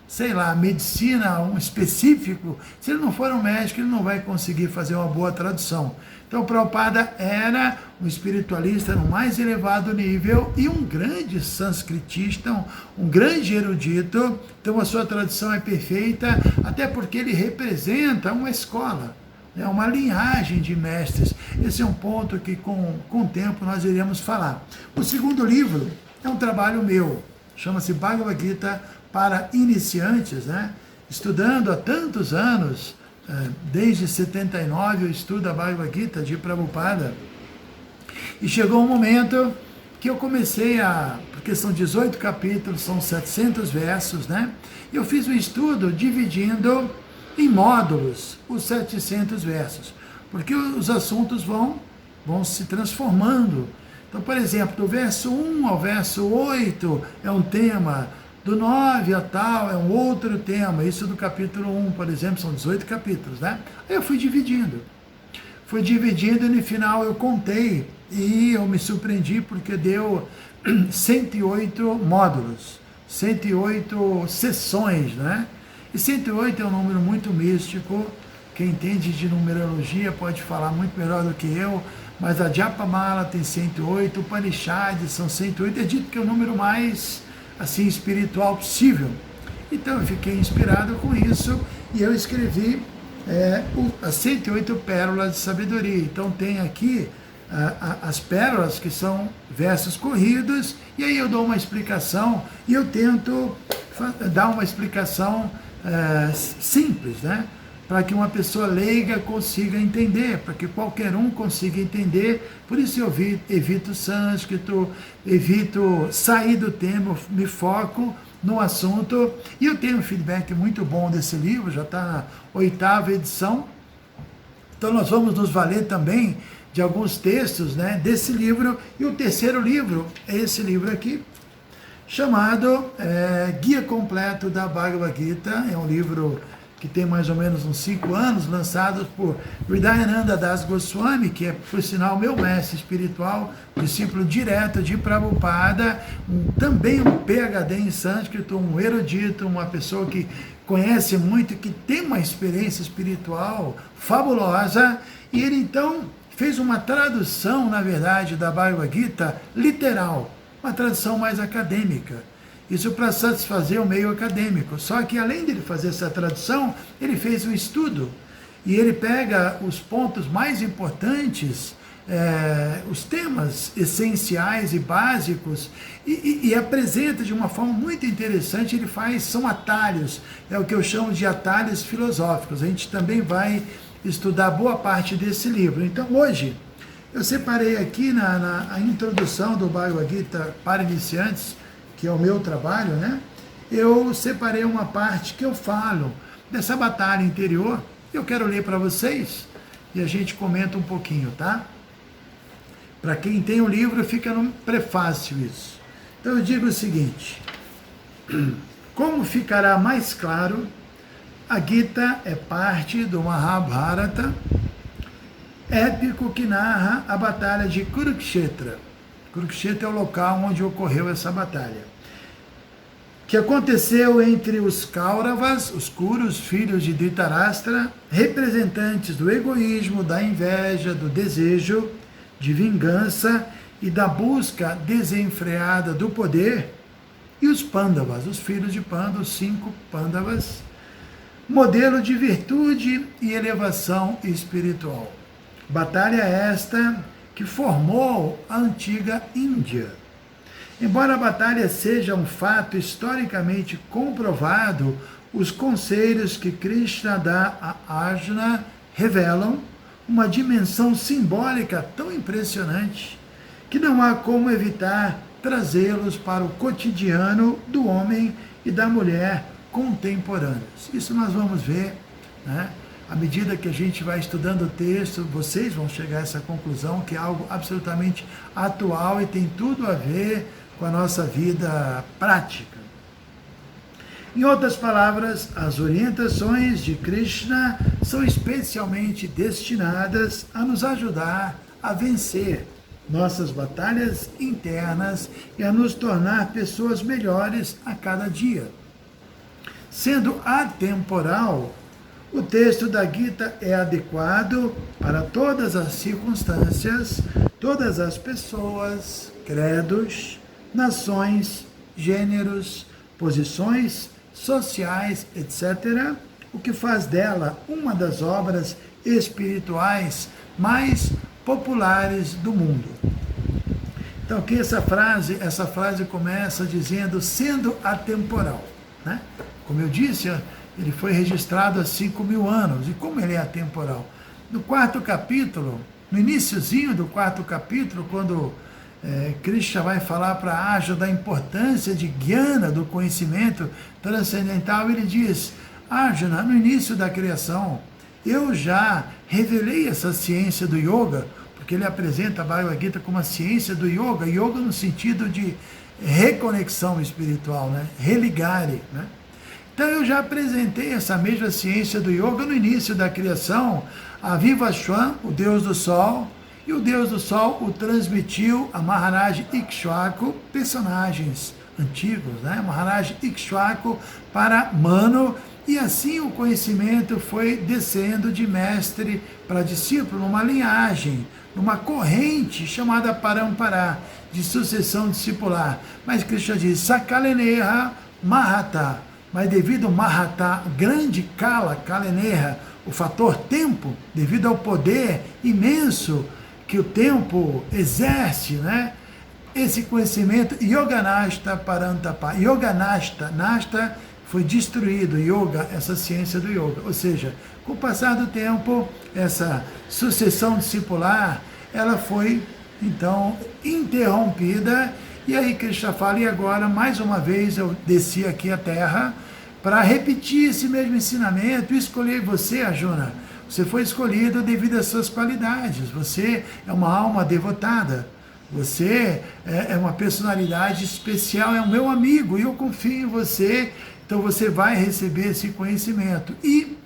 sei lá, medicina, um específico, se ele não for um médico, ele não vai conseguir fazer uma boa tradução. Então, Prabhupada era um espiritualista no mais elevado nível e um grande sânscritista, um grande erudito. Então, a sua tradução é perfeita, até porque ele representa uma escola, né, uma linhagem de mestres. Esse é um ponto que, com o tempo, nós iremos falar. O segundo livro é um trabalho meu, chama-se Bhagavad Gita para iniciantes, né? Estudando há tantos anos, desde 79 eu estudo a Bhagavad Gita de Prabhupada, e chegou um momento que eu comecei porque são 18 capítulos, são 700 versos, né? E eu fiz o estudo dividindo em módulos os 700 versos, porque os assuntos vão se transformando. Então, por exemplo, do verso 1 ao verso 8 é um tema, do 9 a tal é um outro tema, isso do capítulo 1, por exemplo, são 18 capítulos, né? Aí eu fui dividindo e no final eu contei e eu me surpreendi porque deu 108 módulos, 108 sessões, né? E 108 é um número muito místico, quem entende de numerologia pode falar muito melhor do que eu, mas a Japamala tem 108, o Upanishads são 108, é dito que é o número mais assim espiritual possível. Então eu fiquei inspirado com isso e eu escrevi as 108 pérolas de sabedoria. Então tem aqui as pérolas que são versos corridos, e aí eu dou uma explicação e eu tento dar uma explicação simples, né? Para que uma pessoa leiga consiga entender, para que qualquer um consiga entender. Por isso eu evito sânscrito, evito sair do tema, me foco no assunto, e eu tenho um feedback muito bom desse livro, já está na 8ª edição, então nós vamos nos valer também de alguns textos, né, desse livro. E o terceiro livro é esse livro aqui, chamado Guia Completo da Bhagavad Gita, é um livro que tem mais ou menos uns 5 anos, lançado por Hridayananda Das Goswami, que é, por sinal, meu mestre espiritual, discípulo direto de Prabhupada, também um PhD em sânscrito, um erudito, uma pessoa que conhece muito, que tem uma experiência espiritual fabulosa, e ele então fez uma tradução, na verdade, da Bhagavad Gita literal, uma tradução mais acadêmica. Isso para satisfazer o meio acadêmico. Só que além dele fazer essa tradução, ele fez um estudo. E ele pega os pontos mais importantes, os temas essenciais e básicos, e apresenta de uma forma muito interessante. Ele são atalhos, é o que eu chamo de atalhos filosóficos. A gente também vai estudar boa parte desse livro. Então hoje, eu separei aqui na introdução do Bhagavad Gita para iniciantes, que é o meu trabalho, né? Eu separei uma parte que eu falo dessa batalha interior. Eu quero ler para vocês e a gente comenta um pouquinho, tá? Para quem tem o livro, fica no prefácio isso. Então eu digo o seguinte: como ficará mais claro A Gita é parte do Mahabharata, épico que narra a batalha de Kurukshetra. Kurukshetra é o local onde ocorreu essa batalha, que aconteceu entre os Kauravas, os Kurus, filhos de Dhritarashtra, representantes do egoísmo, da inveja, do desejo de vingança e da busca desenfreada do poder, e os Pandavas, os filhos de Panda, os 5 Pandavas, modelo de virtude e elevação espiritual. Batalha esta que formou a antiga Índia. Embora a batalha seja um fato historicamente comprovado, os conselhos que Krishna dá a Arjuna revelam uma dimensão simbólica tão impressionante que não há como evitar trazê-los para o cotidiano do homem e da mulher contemporâneos. Isso nós vamos ver, né? À medida que a gente vai estudando o texto, vocês vão chegar a essa conclusão que é algo absolutamente atual e tem tudo a ver com a nossa vida prática. Em outras palavras, as orientações de Krishna são especialmente destinadas a nos ajudar a vencer nossas batalhas internas e a nos tornar pessoas melhores a cada dia. Sendo atemporal, o texto da Gita é adequado para todas as circunstâncias, todas as pessoas, credos, nações, gêneros, posições sociais, etc., o que faz dela uma das obras espirituais mais populares do mundo. Então, aqui essa frase começa dizendo, sendo atemporal, né? Como eu disse, ele foi registrado há 5.000 anos. E como ele é atemporal? No 4º capítulo, no iniciozinho do 4º capítulo, quando Krishna vai falar para Arjuna da importância de Jnana, do conhecimento transcendental, ele diz, Arjuna, no início da criação, eu já revelei essa ciência do yoga, porque ele apresenta a Bhagavad Gita como a ciência do yoga, yoga no sentido de reconexão espiritual, né? Religare, né? Então eu já apresentei essa mesma ciência do yoga no início da criação, a Vivashwan, o Deus do Sol, e o Deus do Sol o transmitiu a Maharaj Ikshvaku, personagens antigos, né? Maharaj Ikshvaku para Manu, e assim o conhecimento foi descendo de mestre para discípulo, numa linhagem, numa corrente chamada Parampara, de sucessão discipular. Mas Krishna diz, Sakaleneha Mahata, mas devido ao Mahata, grande Kaleneha, o fator tempo, devido ao poder imenso que o tempo exerce, né? Esse conhecimento, Yoganashta Parantapa, Yoganashta, Nashta foi destruído, Yoga, essa ciência do Yoga. Ou seja, com o passar do tempo, essa sucessão discipular, ela foi, então, interrompida, e aí Krishna fala, e agora, mais uma vez, eu desci aqui à Terra para repetir esse mesmo ensinamento e escolher você, Arjuna. Você foi escolhido devido às suas qualidades, você é uma alma devotada, você é uma personalidade especial, é o meu amigo, e eu confio em você, então você vai receber esse conhecimento. E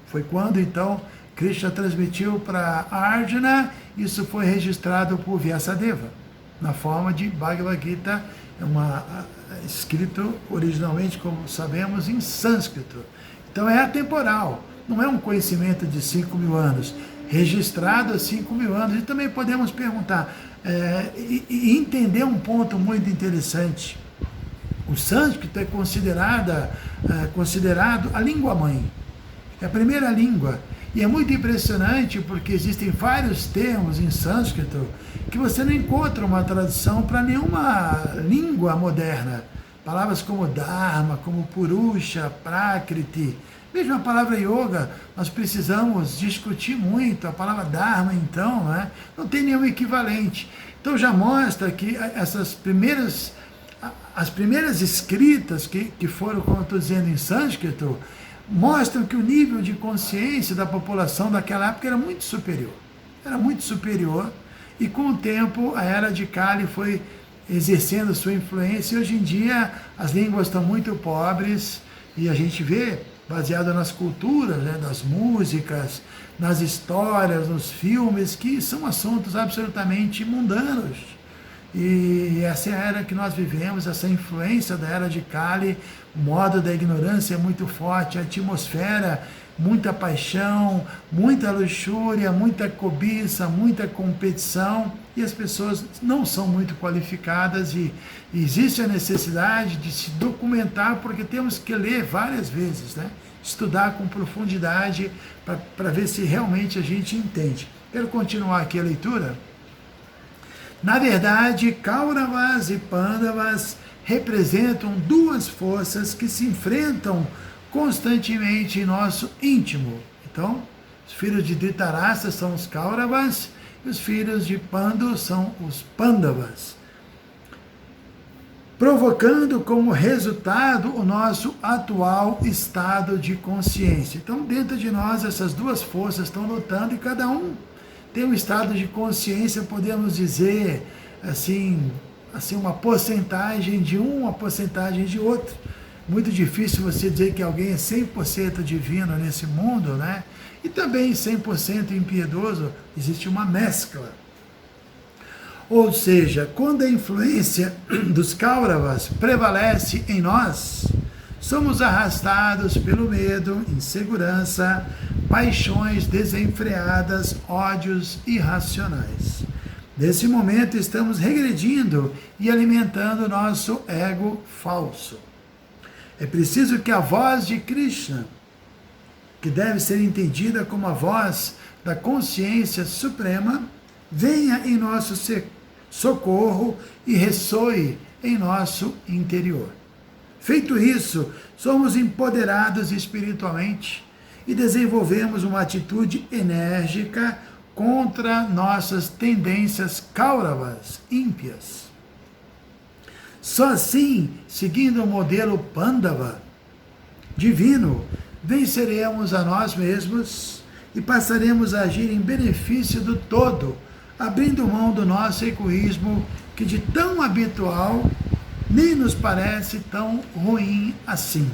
foi quando, então, Krishna transmitiu para Arjuna, isso foi registrado por Vyasadeva, na forma de Bhagavad Gita, escrito originalmente, como sabemos, em sânscrito. Então é atemporal, não é um conhecimento de 5.000 anos, registrado há 5.000 anos. E também podemos perguntar, e entender um ponto muito interessante. O sânscrito é considerado a língua-mãe, é a primeira língua. E é muito impressionante porque existem vários termos em sânscrito que você não encontra uma tradução para nenhuma língua moderna. Palavras como Dharma, como Purusha, Prakriti. Mesmo a palavra Yoga, nós precisamos discutir muito. A palavra Dharma, então, né, não tem nenhum equivalente. Então já mostra que as primeiras escritas que foram, como eu estou dizendo, em sânscrito, mostram que o nível de consciência da população daquela época era muito superior. Era muito superior, e com o tempo a era de Kali foi exercendo sua influência, e hoje em dia as línguas estão muito pobres, e a gente vê baseado nas culturas, né, das músicas, nas histórias, nos filmes, que são assuntos absolutamente mundanos. E essa é a era que nós vivemos, essa influência da era de Kali, o modo da ignorância é muito forte, a atmosfera, muita paixão, muita luxúria, muita cobiça, muita competição, e as pessoas não são muito qualificadas, e existe a necessidade de se documentar, porque temos que ler várias vezes, né? Estudar com profundidade para ver se realmente a gente entende. Quero continuar aqui a leitura. Na verdade, Kauravas e Pandavas representam duas forças que se enfrentam constantemente em nosso íntimo. Então, os filhos de Dhritarashtra são os Kauravas e os filhos de Pandu são os Pandavas, provocando como resultado o nosso atual estado de consciência. Então, dentro de nós, essas duas forças estão lutando e cada um tem um estado de consciência, podemos dizer, assim uma porcentagem de um, uma porcentagem de outro. Muito difícil você dizer que alguém é 100% divino nesse mundo, né? E também 100% impiedoso, existe uma mescla. Ou seja, quando a influência dos Kauravas prevalece em nós, somos arrastados pelo medo, insegurança, paixões desenfreadas, ódios irracionais. Nesse momento estamos regredindo e alimentando nosso ego falso. É preciso que a voz de Krishna, que deve ser entendida como a voz da consciência suprema, venha em nosso socorro e ressoe em nosso interior. Feito isso, somos empoderados espiritualmente e desenvolvemos uma atitude enérgica contra nossas tendências kauravas, ímpias. Só assim, seguindo o modelo Pandava, divino, venceremos a nós mesmos e passaremos a agir em benefício do todo, abrindo mão do nosso egoísmo, que de tão habitual nem nos parece tão ruim assim.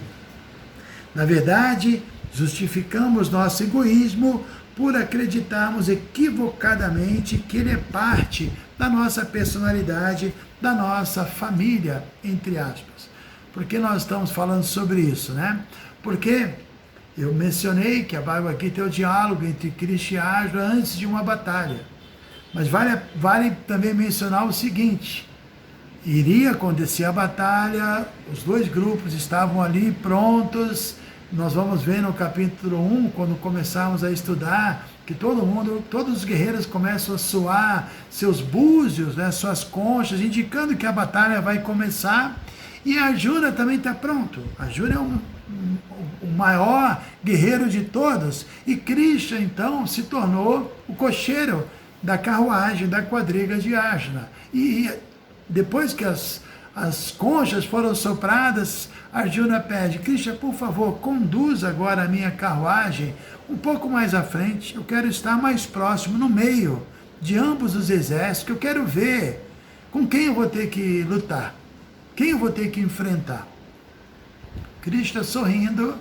Na verdade, justificamos nosso egoísmo por acreditarmos equivocadamente que ele é parte da nossa personalidade, da nossa família, entre aspas. Por que nós estamos falando sobre isso, né? Porque eu mencionei que a Bhagavad Gita é o diálogo entre Krishna e Arjuna antes de uma batalha. Mas vale também mencionar o seguinte: iria acontecer a batalha, os dois grupos estavam ali prontos. Nós vamos ver no capítulo 1, quando começarmos a estudar, que todos os guerreiros começam a suar seus búzios, né, suas conchas, indicando que a batalha vai começar. E Arjuna também está pronto. Arjuna é o maior guerreiro de todos. E Krishna, então, se tornou o cocheiro da carruagem, da quadriga de Arjuna. E depois que as conchas foram sopradas, Arjuna pede: Krishna, por favor, conduza agora a minha carruagem um pouco mais à frente. Eu quero estar mais próximo, no meio de ambos os exércitos, que eu quero ver com quem eu vou ter que lutar, quem eu vou ter que enfrentar. Krishna sorrindo,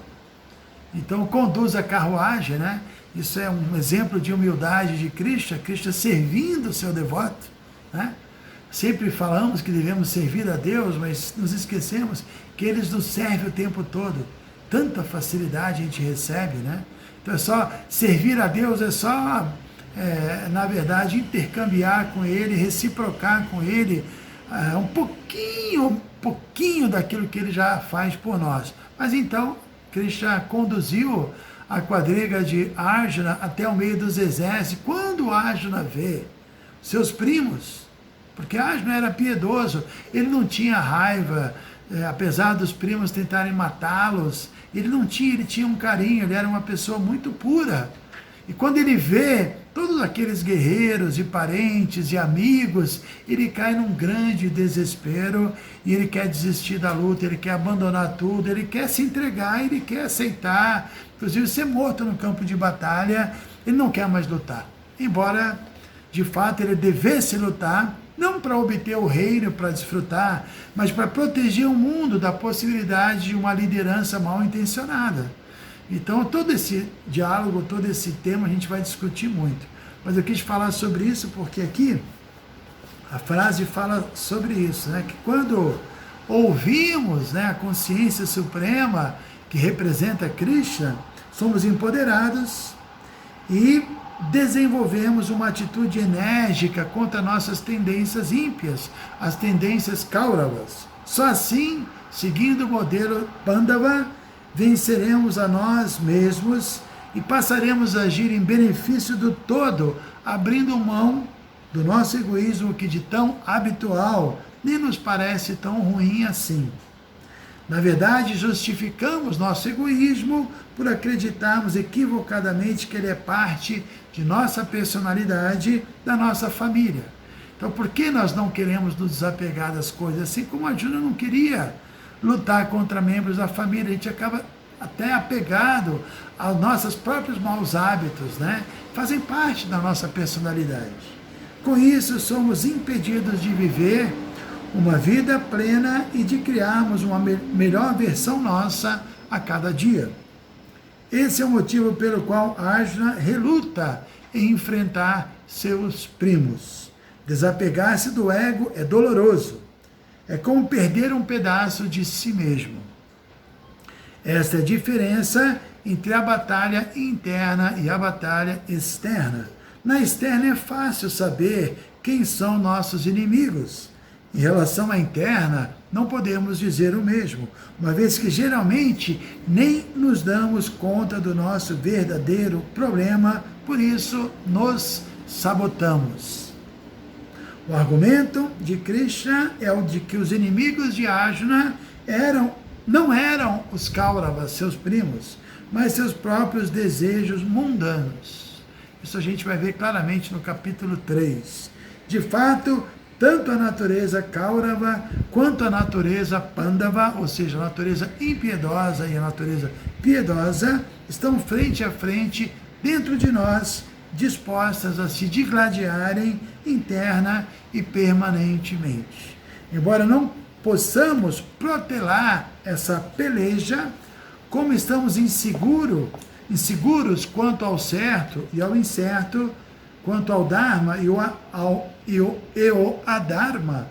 então conduz a carruagem, né? Isso é um exemplo de humildade de Krishna, Krishna servindo o seu devoto, né? Sempre falamos que devemos servir a Deus, mas nos esquecemos que Ele nos serve o tempo todo. Tanta facilidade a gente recebe, né? Então é só servir a Deus, é só, na verdade, intercambiar com Ele, reciprocar com Ele um pouquinho daquilo que Ele já faz por nós. Mas então, Krishna conduziu a quadriga de Arjuna até o meio dos exércitos. Quando Arjuna vê seus primos, porque Arjuna era piedoso, ele não tinha raiva, apesar dos primos tentarem matá-los, ele tinha um carinho, ele era uma pessoa muito pura. E quando ele vê todos aqueles guerreiros e parentes e amigos, ele cai num grande desespero e ele quer desistir da luta, ele quer abandonar tudo, ele quer se entregar, ele quer aceitar, inclusive ser morto no campo de batalha. Ele não quer mais lutar, embora de fato ele devesse lutar, não para obter o reino, para desfrutar, mas para proteger o mundo da possibilidade de uma liderança mal intencionada. Então, todo esse diálogo, todo esse tema, a gente vai discutir muito. Mas eu quis falar sobre isso porque aqui a frase fala sobre isso, né? Que quando ouvimos, né, a consciência suprema que representa Krishna, somos empoderados e desenvolvemos uma atitude enérgica contra nossas tendências ímpias, as tendências Kauravas. Só assim, seguindo o modelo Pandava, venceremos a nós mesmos e passaremos a agir em benefício do todo, abrindo mão do nosso egoísmo que de tão habitual nem nos parece tão ruim assim. Na verdade, justificamos nosso egoísmo por acreditarmos equivocadamente que ele é parte de nossa personalidade, da nossa família. Então, por que nós não queremos nos desapegar das coisas? Assim como a Júlia não queria lutar contra membros da família, a gente acaba até apegado aos nossos próprios maus hábitos, né? Fazem parte da nossa personalidade. Com isso, somos impedidos de viver uma vida plena e de criarmos uma melhor versão nossa a cada dia. Esse é o motivo pelo qual Arjuna reluta em enfrentar seus primos. Desapegar-se do ego é doloroso. É como perder um pedaço de si mesmo. Esta é a diferença entre a batalha interna e a batalha externa. Na externa é fácil saber quem são nossos inimigos. Em relação à interna, não podemos dizer o mesmo, uma vez que geralmente nem nos damos conta do nosso verdadeiro problema, por isso nos sabotamos. O argumento de Krishna é o de que os inimigos de Arjuna não eram os Kauravas, seus primos, mas seus próprios desejos mundanos. Isso a gente vai ver claramente no capítulo 3. De fato, tanto a natureza Kaurava quanto a natureza Pandava, ou seja, a natureza impiedosa e a natureza piedosa, estão frente a frente dentro de nós, dispostas a se digladiarem interna e permanentemente. Embora não possamos protelar essa peleja, como estamos inseguros quanto ao certo e ao incerto, quanto ao Dharma e o Adharma,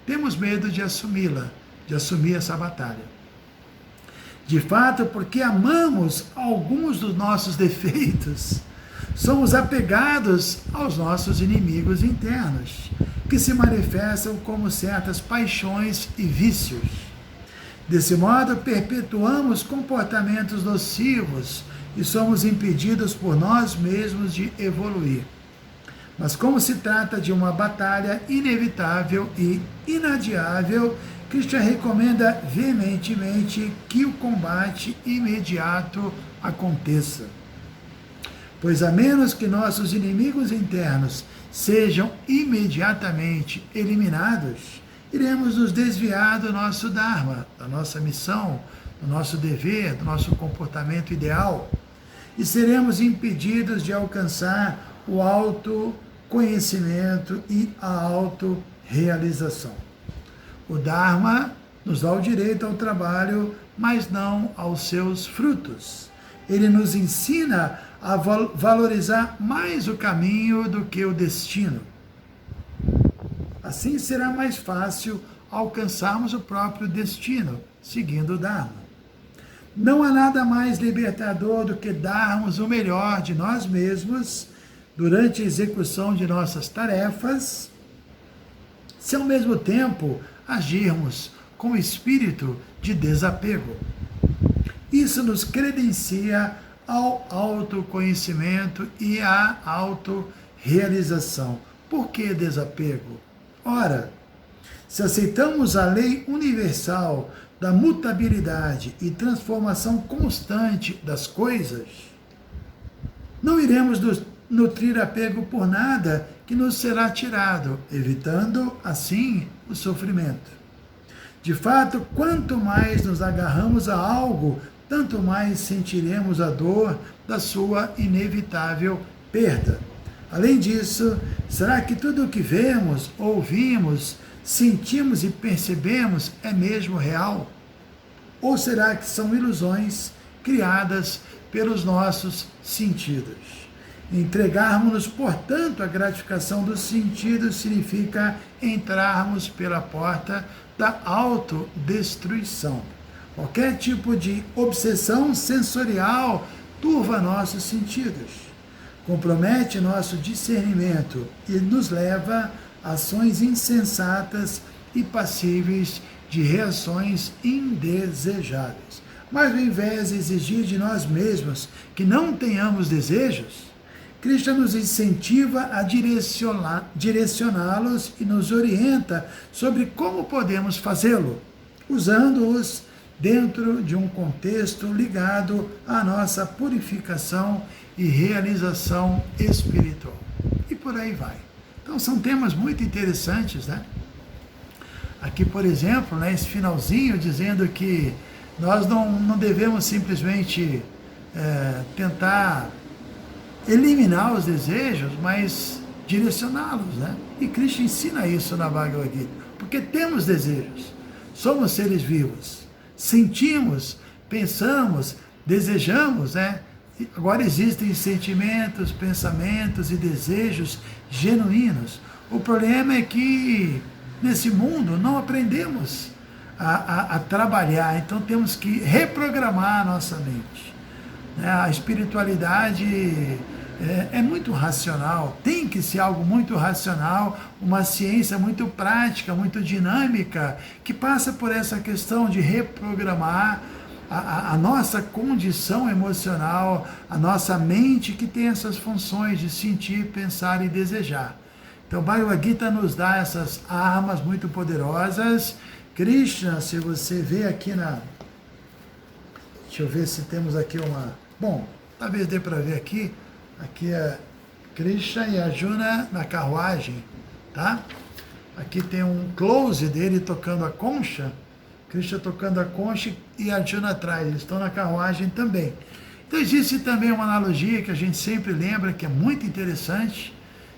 temos medo de assumi-la, de assumir essa batalha. De fato, porque amamos alguns dos nossos defeitos, somos apegados aos nossos inimigos internos, que se manifestam como certas paixões e vícios. Desse modo, perpetuamos comportamentos nocivos e somos impedidos por nós mesmos de evoluir. Mas como se trata de uma batalha inevitável e inadiável, Krishna recomenda veementemente que o combate imediato aconteça. Pois a menos que nossos inimigos internos sejam imediatamente eliminados, iremos nos desviar do nosso Dharma, da nossa missão, do nosso dever, do nosso comportamento ideal, e seremos impedidos de alcançar o autoconhecimento e a autorrealização. O Dharma nos dá o direito ao trabalho, mas não aos seus frutos. Ele nos ensina a valorizar mais o caminho do que o destino. Assim será mais fácil alcançarmos o próprio destino, seguindo o Dharma. Não há nada mais libertador do que darmos o melhor de nós mesmos durante a execução de nossas tarefas, se ao mesmo tempo agirmos com espírito de desapego. Isso nos credencia ao autoconhecimento e à autorrealização. Por que desapego? Ora, se aceitamos a lei universal da mutabilidade e transformação constante das coisas, não iremos nutrir apego por nada que nos será tirado, evitando, assim, o sofrimento. De fato, quanto mais nos agarramos a algo, tanto mais sentiremos a dor da sua inevitável perda. Além disso, será que tudo o que vemos, ouvimos, sentimos e percebemos é mesmo real? Ou será que são ilusões criadas pelos nossos sentidos. Entregarmos-nos, portanto, à gratificação dos sentidos significa entrarmos pela porta da autodestruição. Qualquer tipo de obsessão sensorial turva nossos sentidos, compromete nosso discernimento e nos leva a ações insensatas e passíveis de reações indesejáveis. Mas ao invés de exigir de nós mesmos que não tenhamos desejos, Cristo nos incentiva a direcioná-los e nos orienta sobre como podemos fazê-lo, usando-os dentro de um contexto ligado à nossa purificação e realização espiritual. E por aí vai. Então são temas muito interessantes, né? Aqui, por exemplo, né, esse finalzinho dizendo que nós não devemos simplesmente tentar eliminar os desejos, mas direcioná-los, né? E Cristo ensina isso na Bhagavad Gita, porque temos desejos, somos seres vivos, sentimos, pensamos, desejamos, né? Agora existem sentimentos, pensamentos e desejos genuínos. O problema é que nesse mundo não aprendemos a trabalhar, então temos que reprogramar a nossa mente. A espiritualidade é muito racional, tem que ser algo muito racional, uma ciência muito prática, muito dinâmica, que passa por essa questão de reprogramar a nossa condição emocional, a nossa mente, que tem essas funções de sentir, pensar e desejar. Então, Bhagavad Gita nos dá essas armas muito poderosas. Krishna, se você vê aqui deixa eu ver se temos aqui bom, talvez dê para ver aqui é Krishna e Arjuna na carruagem, tá? Aqui tem um close dele tocando a concha, Krishna tocando a concha e Arjuna atrás, eles estão na carruagem também. Então existe também uma analogia que a gente sempre lembra, que é muito interessante,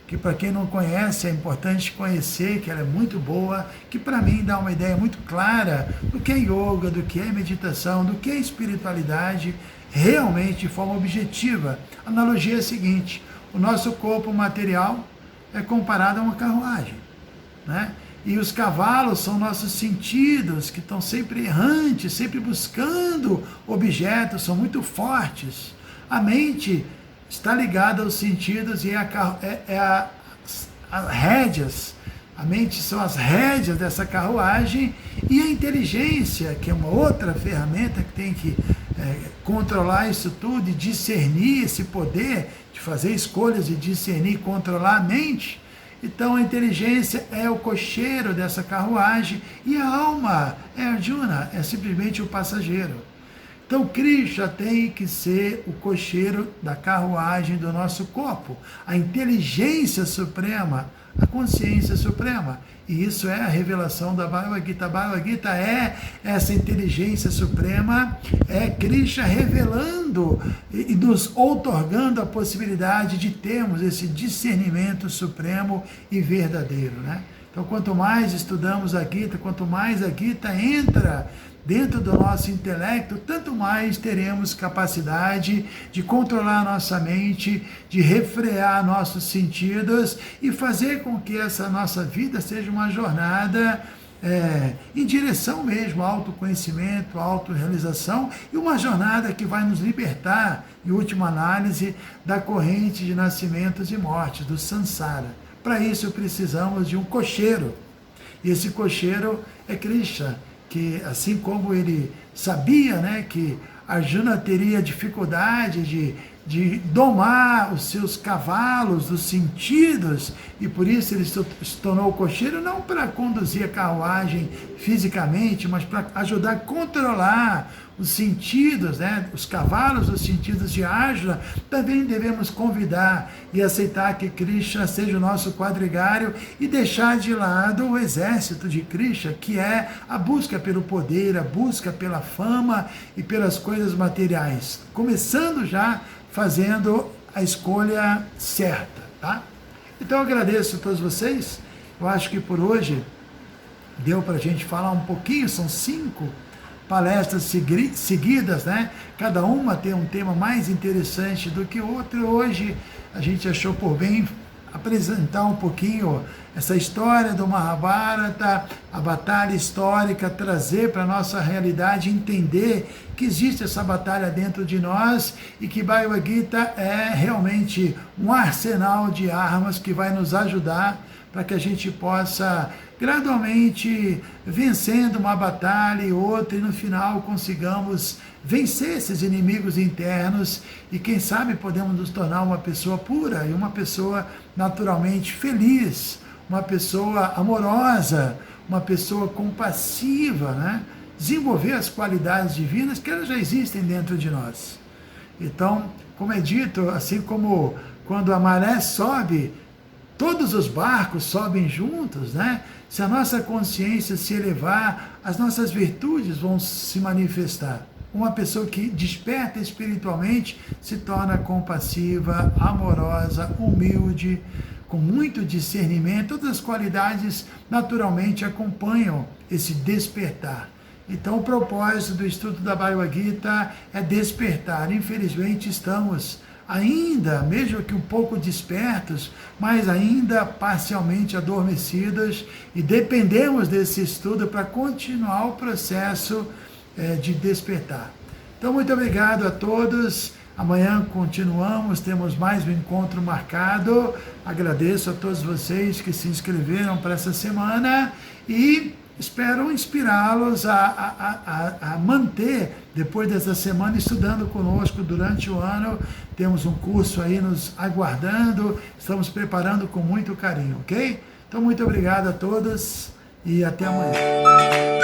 que para quem não conhece é importante conhecer, que ela é muito boa, que para mim dá uma ideia muito clara do que é yoga, do que é meditação, do que é espiritualidade, realmente de forma objetiva. A analogia é a seguinte: o nosso corpo material é comparado a uma carruagem, né? E os cavalos são nossos sentidos, que estão sempre errantes, sempre buscando objetos, são muito fortes. A mente está ligada aos sentidos e as rédeas. A mente são as rédeas dessa carruagem, e a inteligência, que é uma outra ferramenta que tem que controlar isso tudo e discernir esse poder de fazer escolhas e discernir e controlar a mente. Então a inteligência é o cocheiro dessa carruagem e a alma é Arjuna, é simplesmente o passageiro. Então Krishna tem que ser o cocheiro da carruagem do nosso corpo, a inteligência suprema, a consciência suprema. E isso é a revelação da Bhagavad Gita. A Bhagavad Gita é essa inteligência suprema, é Krishna revelando e nos outorgando a possibilidade de termos esse discernimento supremo e verdadeiro, né? Então, quanto mais estudamos a Gita, quanto mais a Gita entra dentro do nosso intelecto, tanto mais teremos capacidade de controlar a nossa mente, de refrear nossos sentidos e fazer com que essa nossa vida seja uma jornada em direção mesmo ao autoconhecimento, à autorrealização, e uma jornada que vai nos libertar, em última análise, da corrente de nascimentos e mortes, do samsara. Para isso precisamos de um cocheiro, e esse cocheiro é Krishna, que assim como ele sabia, né, que Arjuna teria dificuldade de domar os seus cavalos dos sentidos, e por isso ele se tornou cocheiro, não para conduzir a carruagem fisicamente, mas para ajudar a controlar os sentidos, né, os cavalos dos sentidos de Arjuna. Também devemos convidar e aceitar que Krishna seja o nosso quadrigário e deixar de lado o exército de Krishna, que é a busca pelo poder, a busca pela fama e pelas coisas materiais, começando já fazendo a escolha certa, tá? Então eu agradeço a todos vocês. Eu acho que por hoje deu para a gente falar um pouquinho, são 5 palestras seguidas, né? Cada uma tem um tema mais interessante do que outra. Hoje a gente achou por bem apresentar um pouquinho essa história do Mahabharata, a batalha histórica, trazer para a nossa realidade, entender que existe essa batalha dentro de nós e que Bhagavad Gita é realmente um arsenal de armas que vai nos ajudar para que a gente possa gradualmente vencendo uma batalha e outra e no final consigamos vencer esses inimigos internos e quem sabe podemos nos tornar uma pessoa pura e uma pessoa naturalmente feliz, uma pessoa amorosa, uma pessoa compassiva, né? Desenvolver as qualidades divinas que elas já existem dentro de nós. Então, como é dito, assim como quando a maré sobe, todos os barcos sobem juntos, né? Se a nossa consciência se elevar, as nossas virtudes vão se manifestar. Uma pessoa que desperta espiritualmente se torna compassiva, amorosa, humilde, com muito discernimento. Todas as qualidades naturalmente acompanham esse despertar. Então o propósito do estudo da Bhagavad Gita é despertar. Infelizmente estamos ainda, mesmo que um pouco despertos, mas ainda parcialmente adormecidos e dependemos desse estudo para continuar o processo de despertar. Então, muito obrigado a todos. Amanhã continuamos, temos mais um encontro marcado. Agradeço a todos vocês que se inscreveram para essa semana e espero inspirá-los a manter, depois dessa semana, estudando conosco durante o ano. Temos um curso aí nos aguardando, estamos preparando com muito carinho, ok? Então, muito obrigado a todos e até amanhã.